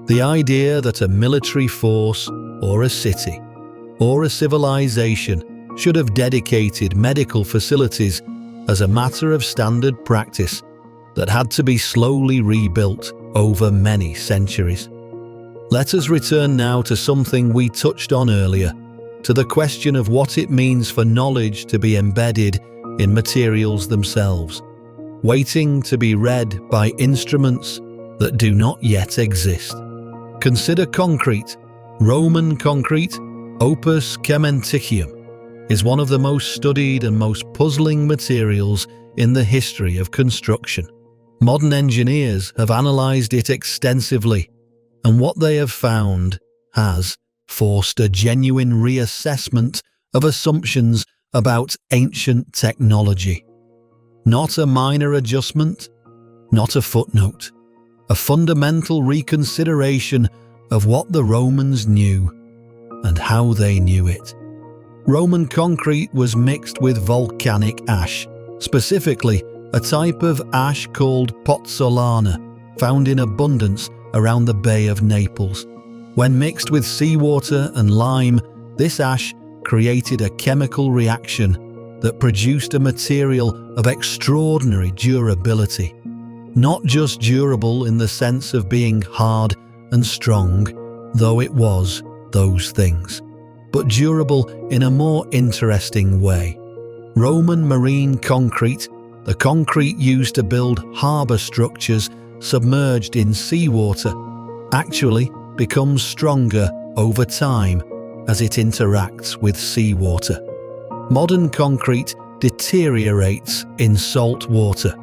The idea that a military force or a city or a civilization should have dedicated medical facilities as a matter of standard practice that had to be slowly rebuilt over many centuries. Let us return now to something we touched on earlier, to the question of what it means for knowledge to be embedded in materials themselves, waiting to be read by instruments that do not yet exist. Consider concrete. Roman concrete, opus cementitium, is one of the most studied and most puzzling materials in the history of construction. Modern engineers have analysed it extensively, and what they have found has forced a genuine reassessment of assumptions about ancient technology. Not a minor adjustment, not a footnote, a fundamental reconsideration of what the Romans knew and how they knew it. Roman concrete was mixed with volcanic ash, specifically a type of ash called pozzolana, found in abundance around the Bay of Naples. When mixed with seawater and lime, this ash created a chemical reaction that produced a material of extraordinary durability. Not just durable in the sense of being hard and strong, though it was those things, but durable in a more interesting way. Roman marine concrete, the concrete used to build harbour structures submerged in seawater, actually becomes stronger over time as it interacts with seawater. Modern concrete deteriorates in salt water.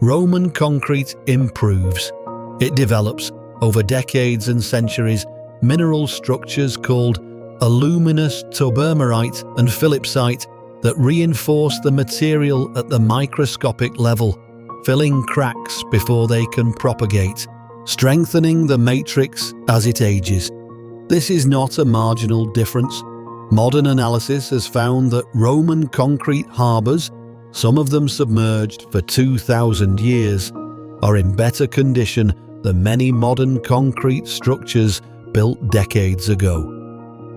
Roman concrete improves. It develops, over decades and centuries, mineral structures called aluminous turbermarite and phillipsite that reinforce the material at the microscopic level, filling cracks before they can propagate, strengthening the matrix as it ages. This is not a marginal difference. Modern analysis has found that Roman concrete harbours, some of them submerged for 2,000 years, are in better condition than many modern concrete structures built decades ago.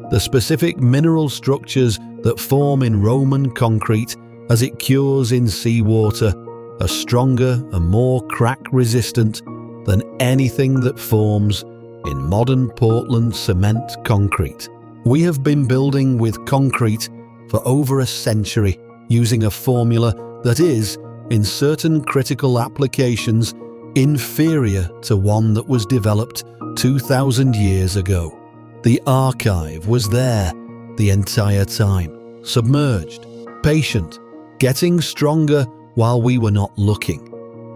The specific mineral structures that form in Roman concrete as it cures in seawater are stronger and more crack-resistant than anything that forms in modern Portland cement concrete. We have been building with concrete for over a century, using a formula that is, in certain critical applications, inferior to one that was developed 2,000 years ago. The archive was there the entire time, submerged, patient, getting stronger while we were not looking.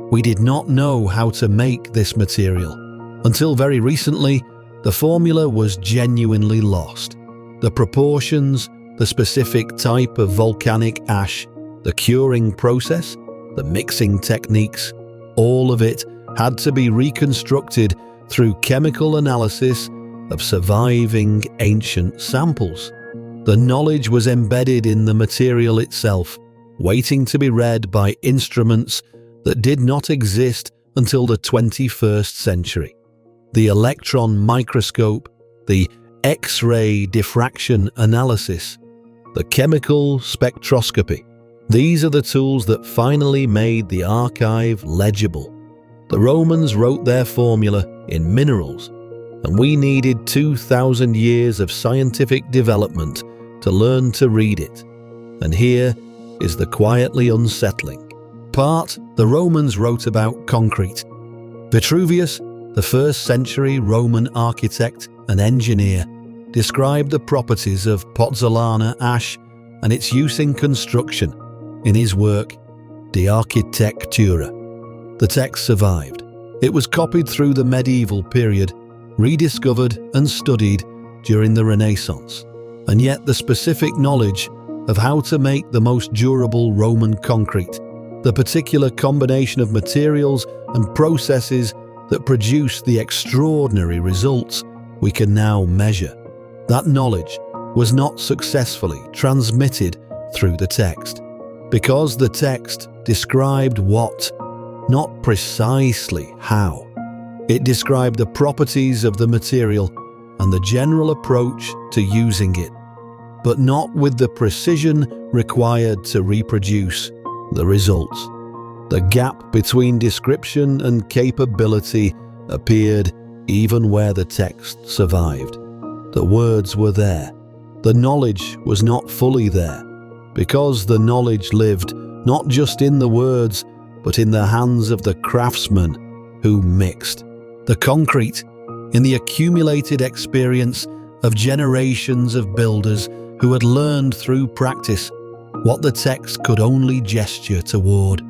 We did not know how to make this material. Until very recently, the formula was genuinely lost. The proportions, the specific type of volcanic ash, the curing process, the mixing techniques, all of it had to be reconstructed through chemical analysis of surviving ancient samples. The knowledge was embedded in the material itself, waiting to be read by instruments that did not exist until the 21st century. The electron microscope, the X-ray diffraction analysis, the chemical spectroscopy. These are the tools that finally made the archive legible. The Romans wrote their formula in minerals, and we needed 2,000 years of scientific development to learn to read it. And here is the quietly unsettling part. The Romans wrote about concrete. Vitruvius, the 1st century Roman architect and engineer, described the properties of pozzolana ash and its use in construction in his work De Architectura. The text survived. It was copied through the medieval period, rediscovered and studied during the Renaissance. And yet the specific knowledge of how to make the most durable Roman concrete, the particular combination of materials and processes that produce the extraordinary results we can now measure, that knowledge was not successfully transmitted through the text. Because the text described what, not precisely how. It described the properties of the material and the general approach to using it, but not with the precision required to reproduce the results. The gap between description and capability appeared even where the text survived. The words were there. The knowledge was not fully there, because the knowledge lived not just in the words, but in the hands of the craftsmen who mixed the concrete, in the accumulated experience of generations of builders who had learned through practice what the text could only gesture toward.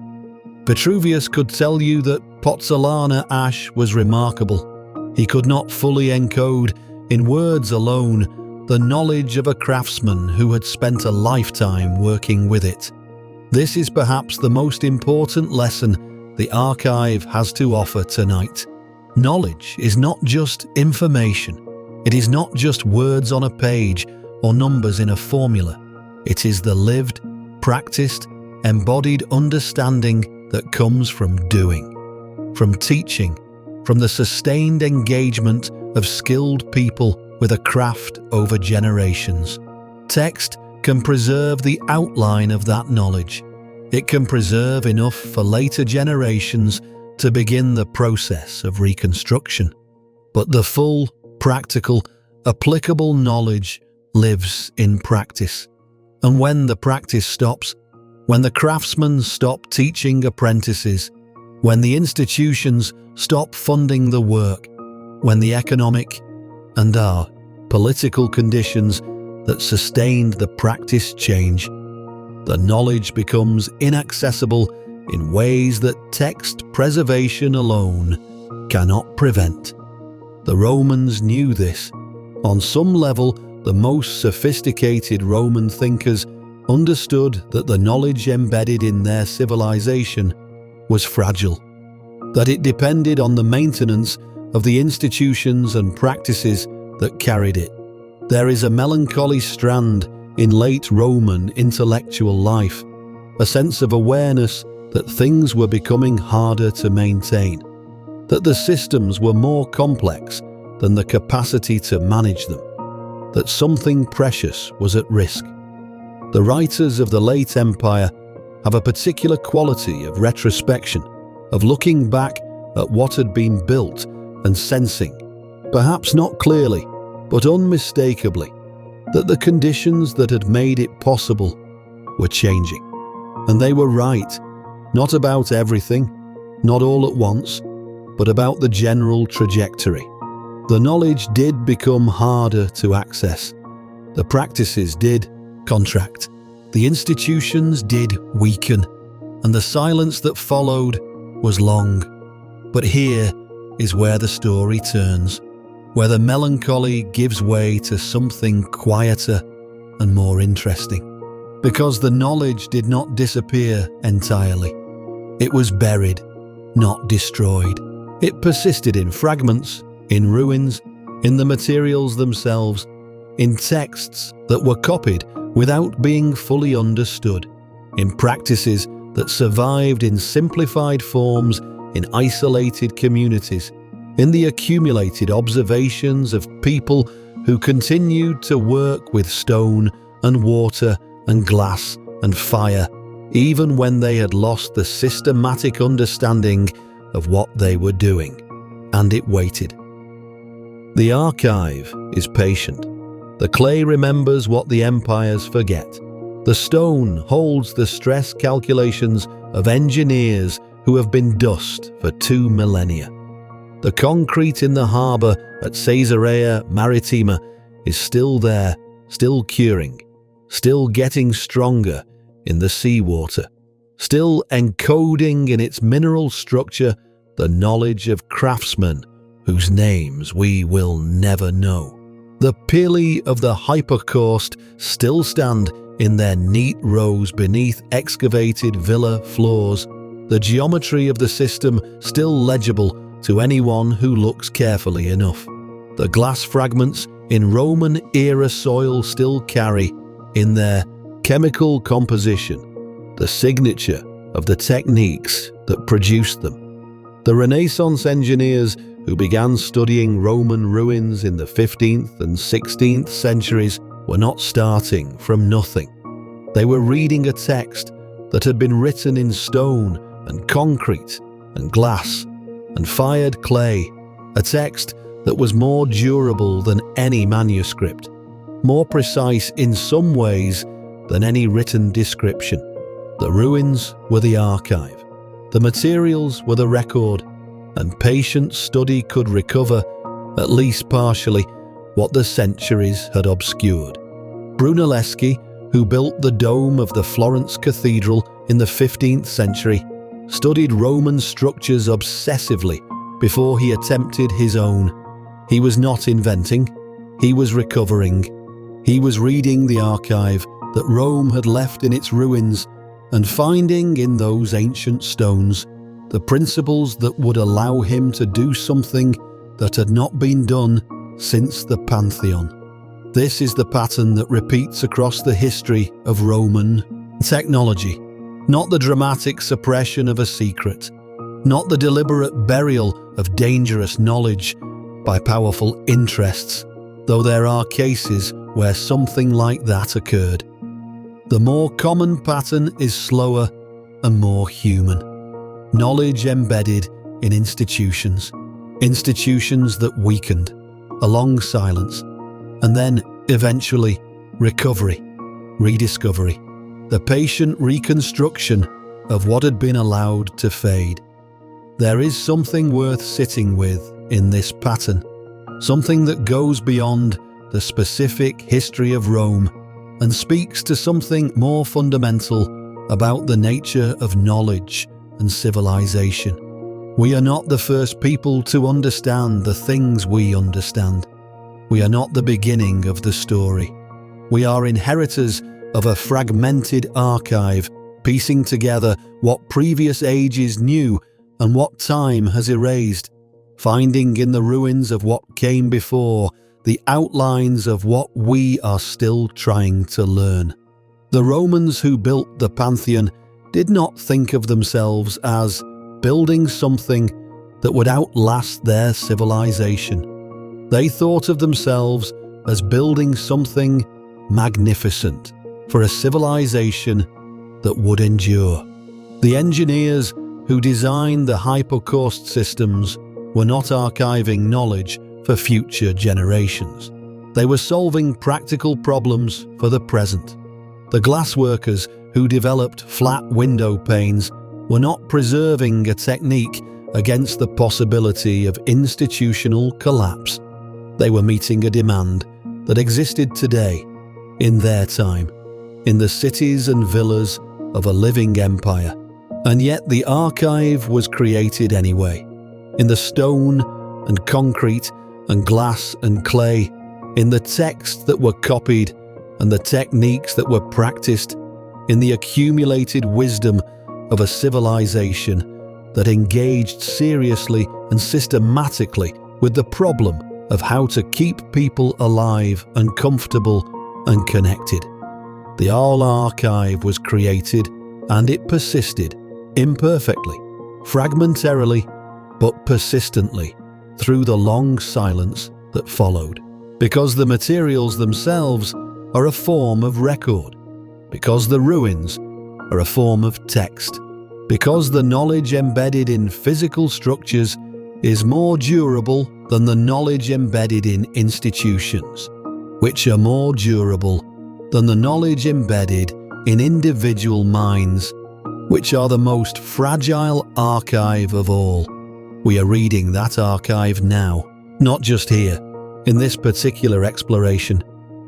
Vitruvius could tell you that pozzolana ash was remarkable. He could not fully encode, in words alone, the knowledge of a craftsman who had spent a lifetime working with it. This is perhaps the most important lesson the archive has to offer tonight. Knowledge is not just information. It is not just words on a page or numbers in a formula. It is the lived, practiced, embodied understanding that comes from doing, from teaching, from the sustained engagement of skilled people with a craft over generations. Text can preserve the outline of that knowledge. It can preserve enough for later generations to begin the process of reconstruction. But the full, practical, applicable knowledge lives in practice. And when the practice stops, when the craftsmen stop teaching apprentices, when the institutions stop funding the work, when the economic and our political conditions that sustained the practice change, the knowledge becomes inaccessible in ways that text preservation alone cannot prevent. The Romans knew this. On some level, the most sophisticated Roman thinkers understood that the knowledge embedded in their civilization was fragile, that it depended on the maintenance of the institutions and practices that carried it. There is a melancholy strand in late Roman intellectual life, a sense of awareness that things were becoming harder to maintain, that the systems were more complex than the capacity to manage them, that something precious was at risk. The writers of the late Empire have a particular quality of retrospection, of looking back at what had been built and sensing, perhaps not clearly, but unmistakably, that the conditions that had made it possible were changing. And they were right, not about everything, not all at once, but about the general trajectory. The knowledge did become harder to access. The practices did contract. The institutions did weaken, and the silence that followed was long. But here is where the story turns, where the melancholy gives way to something quieter and more interesting. Because the knowledge did not disappear entirely. It was buried, not destroyed. It persisted in fragments, in ruins, in the materials themselves, in texts that were copied without being fully understood, in practices that survived in simplified forms in isolated communities, in the accumulated observations of people who continued to work with stone and water and glass and fire, even when they had lost the systematic understanding of what they were doing. And it waited. The archive is patient. The clay remembers what the empires forget. The stone holds the stress calculations of engineers who have been dust for 2 millennia. The concrete in the harbour at Caesarea Maritima is still there, still curing, still getting stronger in the seawater, still encoding in its mineral structure the knowledge of craftsmen whose names we will never know. The pili of the hypocaust still stand in their neat rows beneath excavated villa floors, the geometry of the system still legible to anyone who looks carefully enough. The glass fragments in Roman-era soil still carry, in their chemical composition, the signature of the techniques that produced them. The Renaissance engineers who began studying Roman ruins in the 15th and 16th centuries were not starting from nothing. They were reading a text that had been written in stone and concrete and glass and fired clay, a text that was more durable than any manuscript, more precise in some ways than any written description. The ruins were the archive, the materials were the record, and patient study could recover, at least partially, what the centuries had obscured. Brunelleschi, who built the dome of the Florence Cathedral in the 15th century, studied Roman structures obsessively before he attempted his own. He was not inventing, he was recovering. He was reading the archive that Rome had left in its ruins and finding in those ancient stones the principles that would allow him to do something that had not been done since the Pantheon. This is the pattern that repeats across the history of Roman technology, not the dramatic suppression of a secret, not the deliberate burial of dangerous knowledge by powerful interests, though there are cases where something like that occurred. The more common pattern is slower and more human. Knowledge embedded in institutions that weakened, a long silence, and then, eventually, recovery, rediscovery, the patient reconstruction of what had been allowed to fade. There is something worth sitting with in this pattern, something that goes beyond the specific history of Rome and speaks to something more fundamental about the nature of knowledge and civilization. We are not the first people to understand the things we understand. We are not the beginning of the story. We are inheritors of a fragmented archive, piecing together what previous ages knew and what time has erased, finding in the ruins of what came before the outlines of what we are still trying to learn. The Romans who built the Pantheon did not think of themselves as building something that would outlast their civilization. They thought of themselves as building something magnificent for a civilization that would endure. The engineers who designed the hypocaust systems were not archiving knowledge for future generations. They were solving practical problems for the present. The glassworkers who developed flat window panes were not preserving a technique against the possibility of institutional collapse. They were meeting a demand that existed today, in their time, in the cities and villas of a living empire. And yet the archive was created anyway, in the stone and concrete and glass and clay, in the texts that were copied and the techniques that were practiced, in the accumulated wisdom of a civilization that engaged seriously and systematically with the problem of how to keep people alive and comfortable and connected. The All Archive was created, and it persisted, imperfectly, fragmentarily, but persistently, through the long silence that followed. Because the materials themselves are a form of record, because the ruins are a form of text, because the knowledge embedded in physical structures is more durable than the knowledge embedded in institutions, which are more durable than the knowledge embedded in individual minds, which are the most fragile archive of all. We are reading that archive now, not just here, in this particular exploration,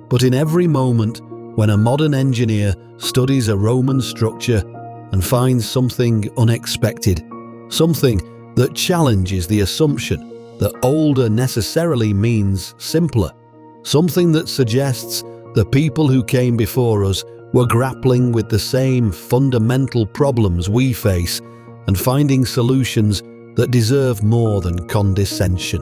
but in every moment when a modern engineer studies a Roman structure and finds something unexpected, something that challenges the assumption that older necessarily means simpler, something that suggests the people who came before us were grappling with the same fundamental problems we face and finding solutions that deserve more than condescension.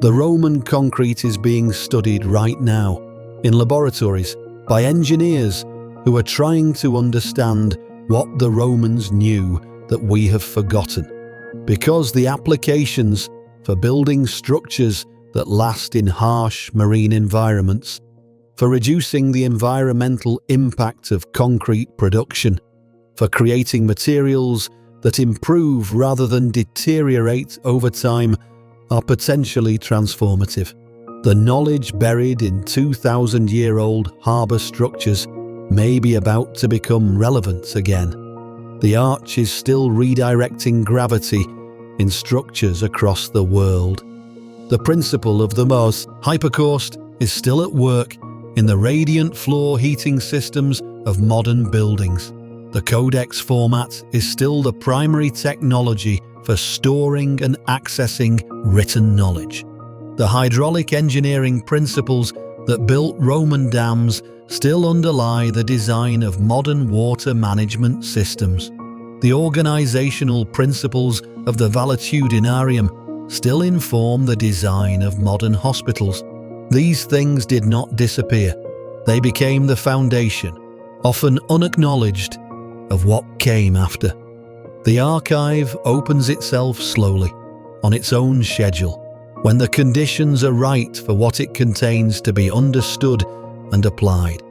The Roman concrete is being studied right now in laboratories by engineers who are trying to understand what the Romans knew that we have forgotten, because the applications for building structures that last in harsh marine environments, for reducing the environmental impact of concrete production, for creating materials that improve rather than deteriorate over time, are potentially transformative. The knowledge buried in 2,000-year-old harbour structures may be about to become relevant again. The arch is still redirecting gravity in structures across the world. The principle of the Mos hypercaust is still at work in the radiant floor heating systems of modern buildings. The codex format is still the primary technology for storing and accessing written knowledge. The hydraulic engineering principles that built Roman dams still underlie the design of modern water management systems. The organizational principles of the valetudinarium still inform the design of modern hospitals. These things did not disappear. They became the foundation, often unacknowledged, of what came after. The archive opens itself slowly, on its own schedule, when the conditions are right for what it contains to be understood and applied.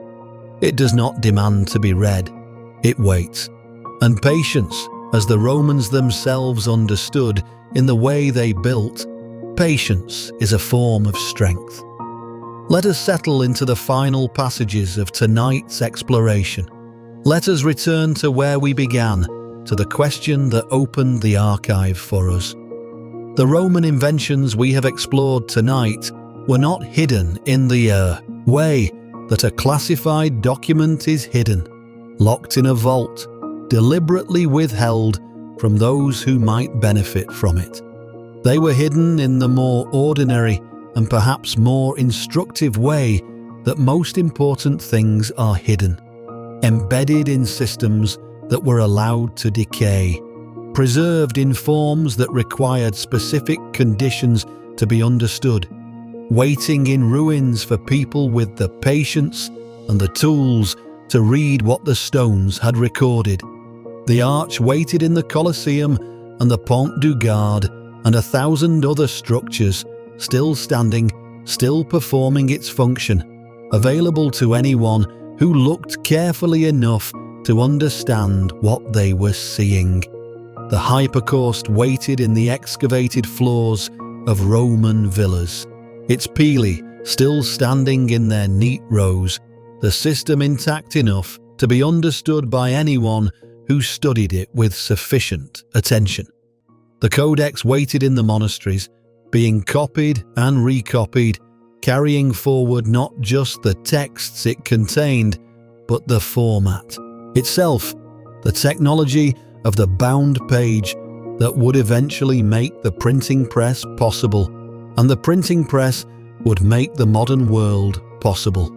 It does not demand to be read, it waits. And patience, as the Romans themselves understood in the way they built, patience is a form of strength. Let us settle into the final passages of tonight's exploration. Let us return to where we began, to the question that opened the archive for us. The Roman inventions we have explored tonight were not hidden in the way that a classified document is hidden, locked in a vault, deliberately withheld from those who might benefit from it. They were hidden in the more ordinary and perhaps more instructive way that most important things are hidden, embedded in systems that were allowed to decay, preserved in forms that required specific conditions to be understood, waiting in ruins for people with the patience and the tools to read what the stones had recorded. The arch waited in the Colosseum and the Pont du Gard and 1,000 other structures, still standing, still performing its function, available to anyone who looked carefully enough to understand what they were seeing. The hypercaust waited in the excavated floors of Roman villas, its pili still standing in their neat rows, the system intact enough to be understood by anyone who studied it with sufficient attention. The codex waited in the monasteries, being copied and recopied carrying forward not just the texts it contained, but the format itself, the technology of the bound page that would eventually make the printing press possible, and the printing press would make the modern world possible.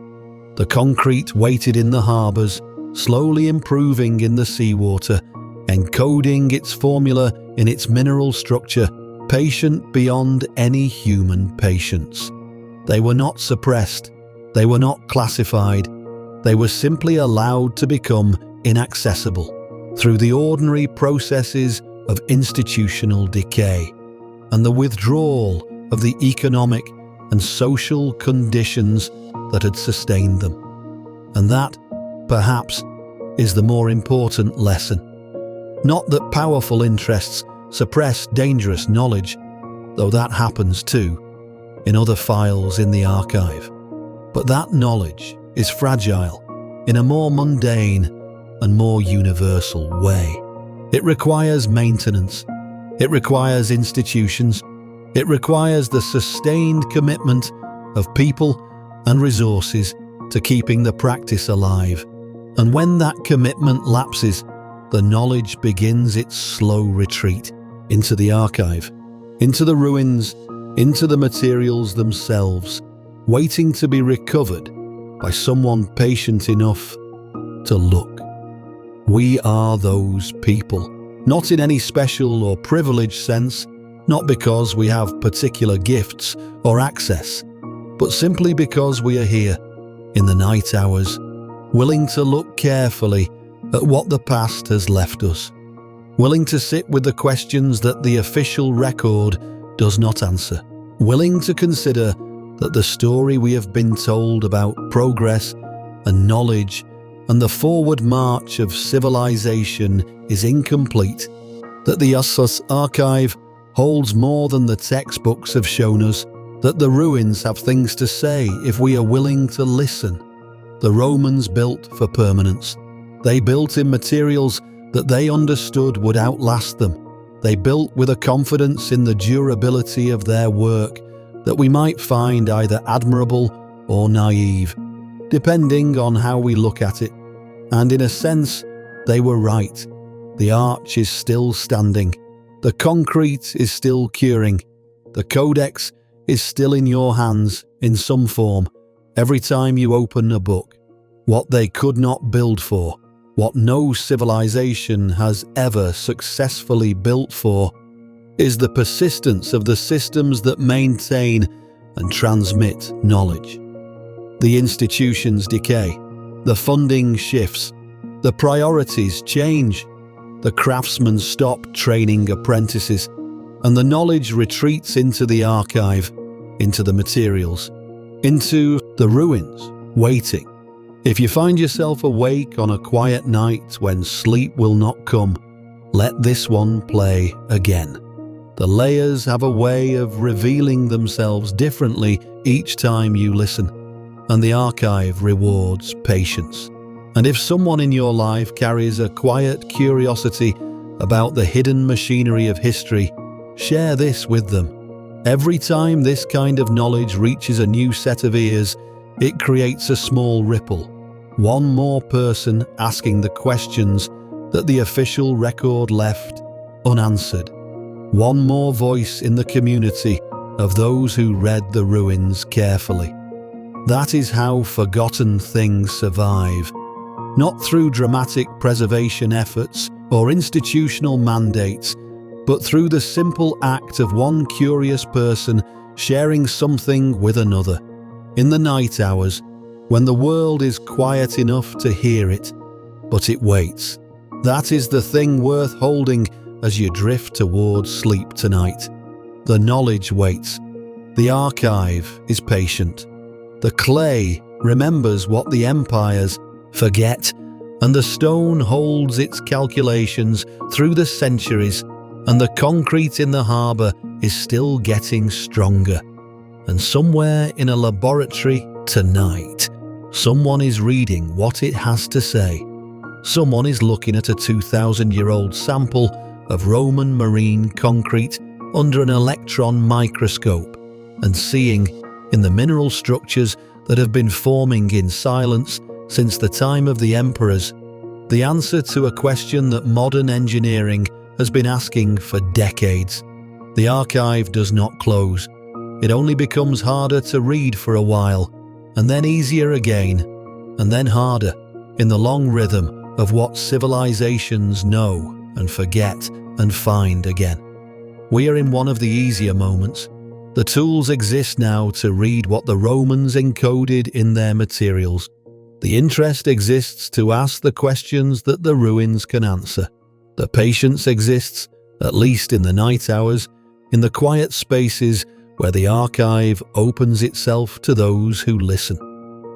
The concrete waited in the harbours, slowly improving in the seawater, encoding its formula in its mineral structure, patient beyond any human patience. They were not suppressed, they were not classified, they were simply allowed to become inaccessible through the ordinary processes of institutional decay and the withdrawal of the economic and social conditions that had sustained them. And that, perhaps, is the more important lesson. Not that powerful interests suppress dangerous knowledge, though that happens too, in other files in the archive, but that knowledge is fragile in a more mundane and more universal way. It requires maintenance, it requires institutions, it requires the sustained commitment of people and resources to keeping the practice alive. And when that commitment lapses, the knowledge begins its slow retreat into the archive, into the ruins, into the materials themselves, waiting to be recovered by someone patient enough to look. We are those people, not in any special or privileged sense, not because we have particular gifts or access, but simply because we are here in the night hours, willing to look carefully at what the past has left us, willing to sit with the questions that the official record does not answer, willing to consider that the story we have been told about progress and knowledge and the forward march of civilization is incomplete, that the Assos archive holds more than the textbooks have shown us, that the ruins have things to say if we are willing to listen. The Romans built for permanence. They built in materials that they understood would outlast them. They built with a confidence in the durability of their work that we might find either admirable or naive, depending on how we look at it. And in a sense, they were right. The arch is still standing. The concrete is still curing. The codex is still in your hands in some form every time you open a book. What they could not build for, what no civilization has ever successfully built for, is the persistence of the systems that maintain and transmit knowledge. The institutions decay, the funding shifts, the priorities change, the craftsmen stop training apprentices, and the knowledge retreats into the archive, into the materials, into the ruins, waiting. If you find yourself awake on a quiet night when sleep will not come, let this one play again. The layers have a way of revealing themselves differently each time you listen, and the archive rewards patience. And if someone in your life carries a quiet curiosity about the hidden machinery of history, share this with them. Every time this kind of knowledge reaches a new set of ears, it creates a small ripple. One more person asking the questions that the official record left unanswered. One more voice in the community of those who read the ruins carefully. That is how forgotten things survive. Not through dramatic preservation efforts or institutional mandates, but through the simple act of one curious person sharing something with another. In the night hours, when the world is quiet enough to hear it, but it waits. That is the thing worth holding as you drift towards sleep tonight. The knowledge waits. The archive is patient. The clay remembers what the empires forget, and the stone holds its calculations through the centuries, and the concrete in the harbour is still getting stronger. And somewhere in a laboratory tonight, someone is reading what it has to say. Someone is looking at a 2,000-year-old sample of Roman marine concrete under an electron microscope and seeing in the mineral structures that have been forming in silence since the time of the emperors, the answer to a question that modern engineering has been asking for decades. The archive does not close. It only becomes harder to read for a while, and then easier again, and then harder, in the long rhythm of what civilizations know and forget and find again. We are in one of the easier moments. The tools exist now to read what the Romans encoded in their materials. The interest exists to ask the questions that the ruins can answer. The patience exists, at least in the night hours, in the quiet spaces where the archive opens itself to those who listen.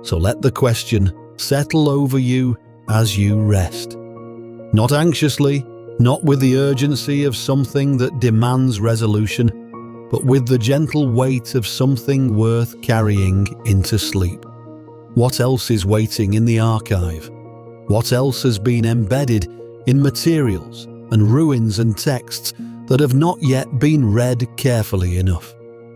So let the question settle over you as you rest. Not anxiously, not with the urgency of something that demands resolution, but with the gentle weight of something worth carrying into sleep. What else is waiting in the archive? What else has been embedded in materials and ruins and texts that have not yet been read carefully enough?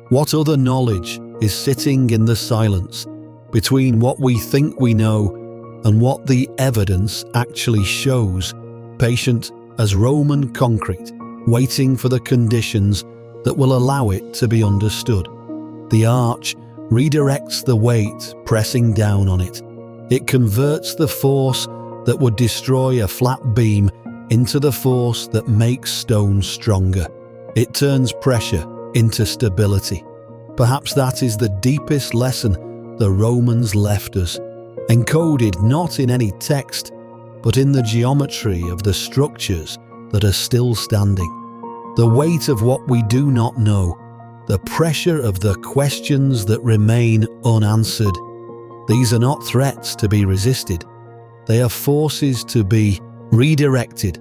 What other knowledge is sitting in the silence between what we think we know and what the evidence actually shows, patient as Roman concrete, waiting for the conditions that will allow it to be understood? The arch redirects the weight pressing down on it. It converts the force that would destroy a flat beam into the force that makes stone stronger. It turns pressure into stability. Perhaps that is the deepest lesson the Romans left us, encoded not in any text, but in the geometry of the structures that are still standing. The weight of what we do not know, the pressure of the questions that remain unanswered. These are not threats to be resisted. They are forces to be redirected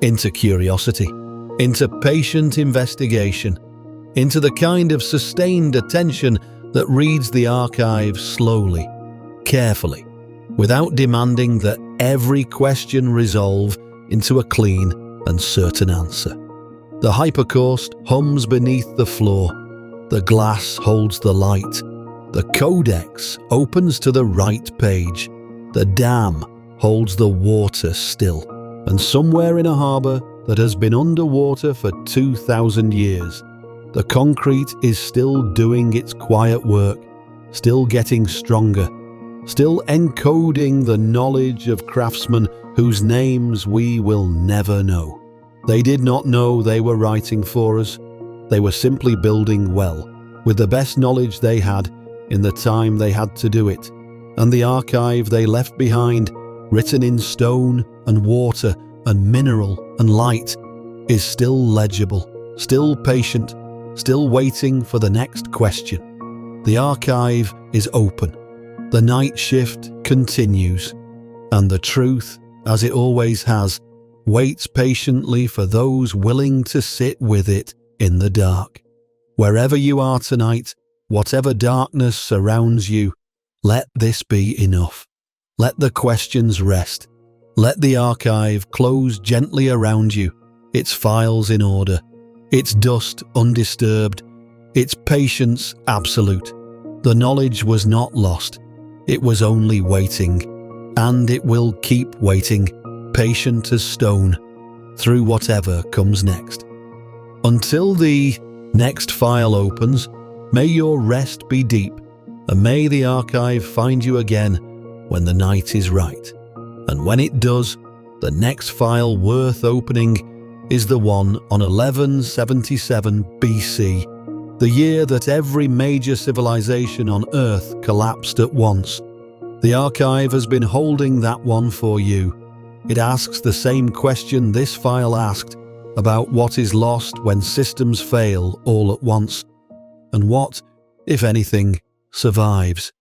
into curiosity, into patient investigation, into the kind of sustained attention that reads the archive slowly, carefully, without demanding that every question resolve into a clean and certain answer. The hypocaust hums beneath the floor. The glass holds the light. The codex opens to the right page. The dam holds the water still. And somewhere in a harbour that has been underwater for 2,000 years, the concrete is still doing its quiet work, still getting stronger, still encoding the knowledge of craftsmen whose names we will never know. They did not know they were writing for us. They were simply building well, with the best knowledge they had in the time they had to do it. And the archive they left behind, written in stone and water and mineral and light, is still legible, still patient, still waiting for the next question. The archive is open. The night shift continues. And the truth, as it always has, waits patiently for those willing to sit with it in the dark. Wherever you are tonight, whatever darkness surrounds you, let this be enough. Let the questions rest. Let the archive close gently around you, its files in order, its dust undisturbed, its patience absolute. The knowledge was not lost. It was only waiting, and it will keep waiting, patient as stone, through whatever comes next. Until the next file opens, may your rest be deep, and may the archive find you again when the night is right. And when it does, the next file worth opening is the one on 1177 BC, the year that every major civilization on Earth collapsed at once. The archive has been holding that one for you. It asks the same question this file asked about what is lost when systems fail all at once, and what, if anything, survives.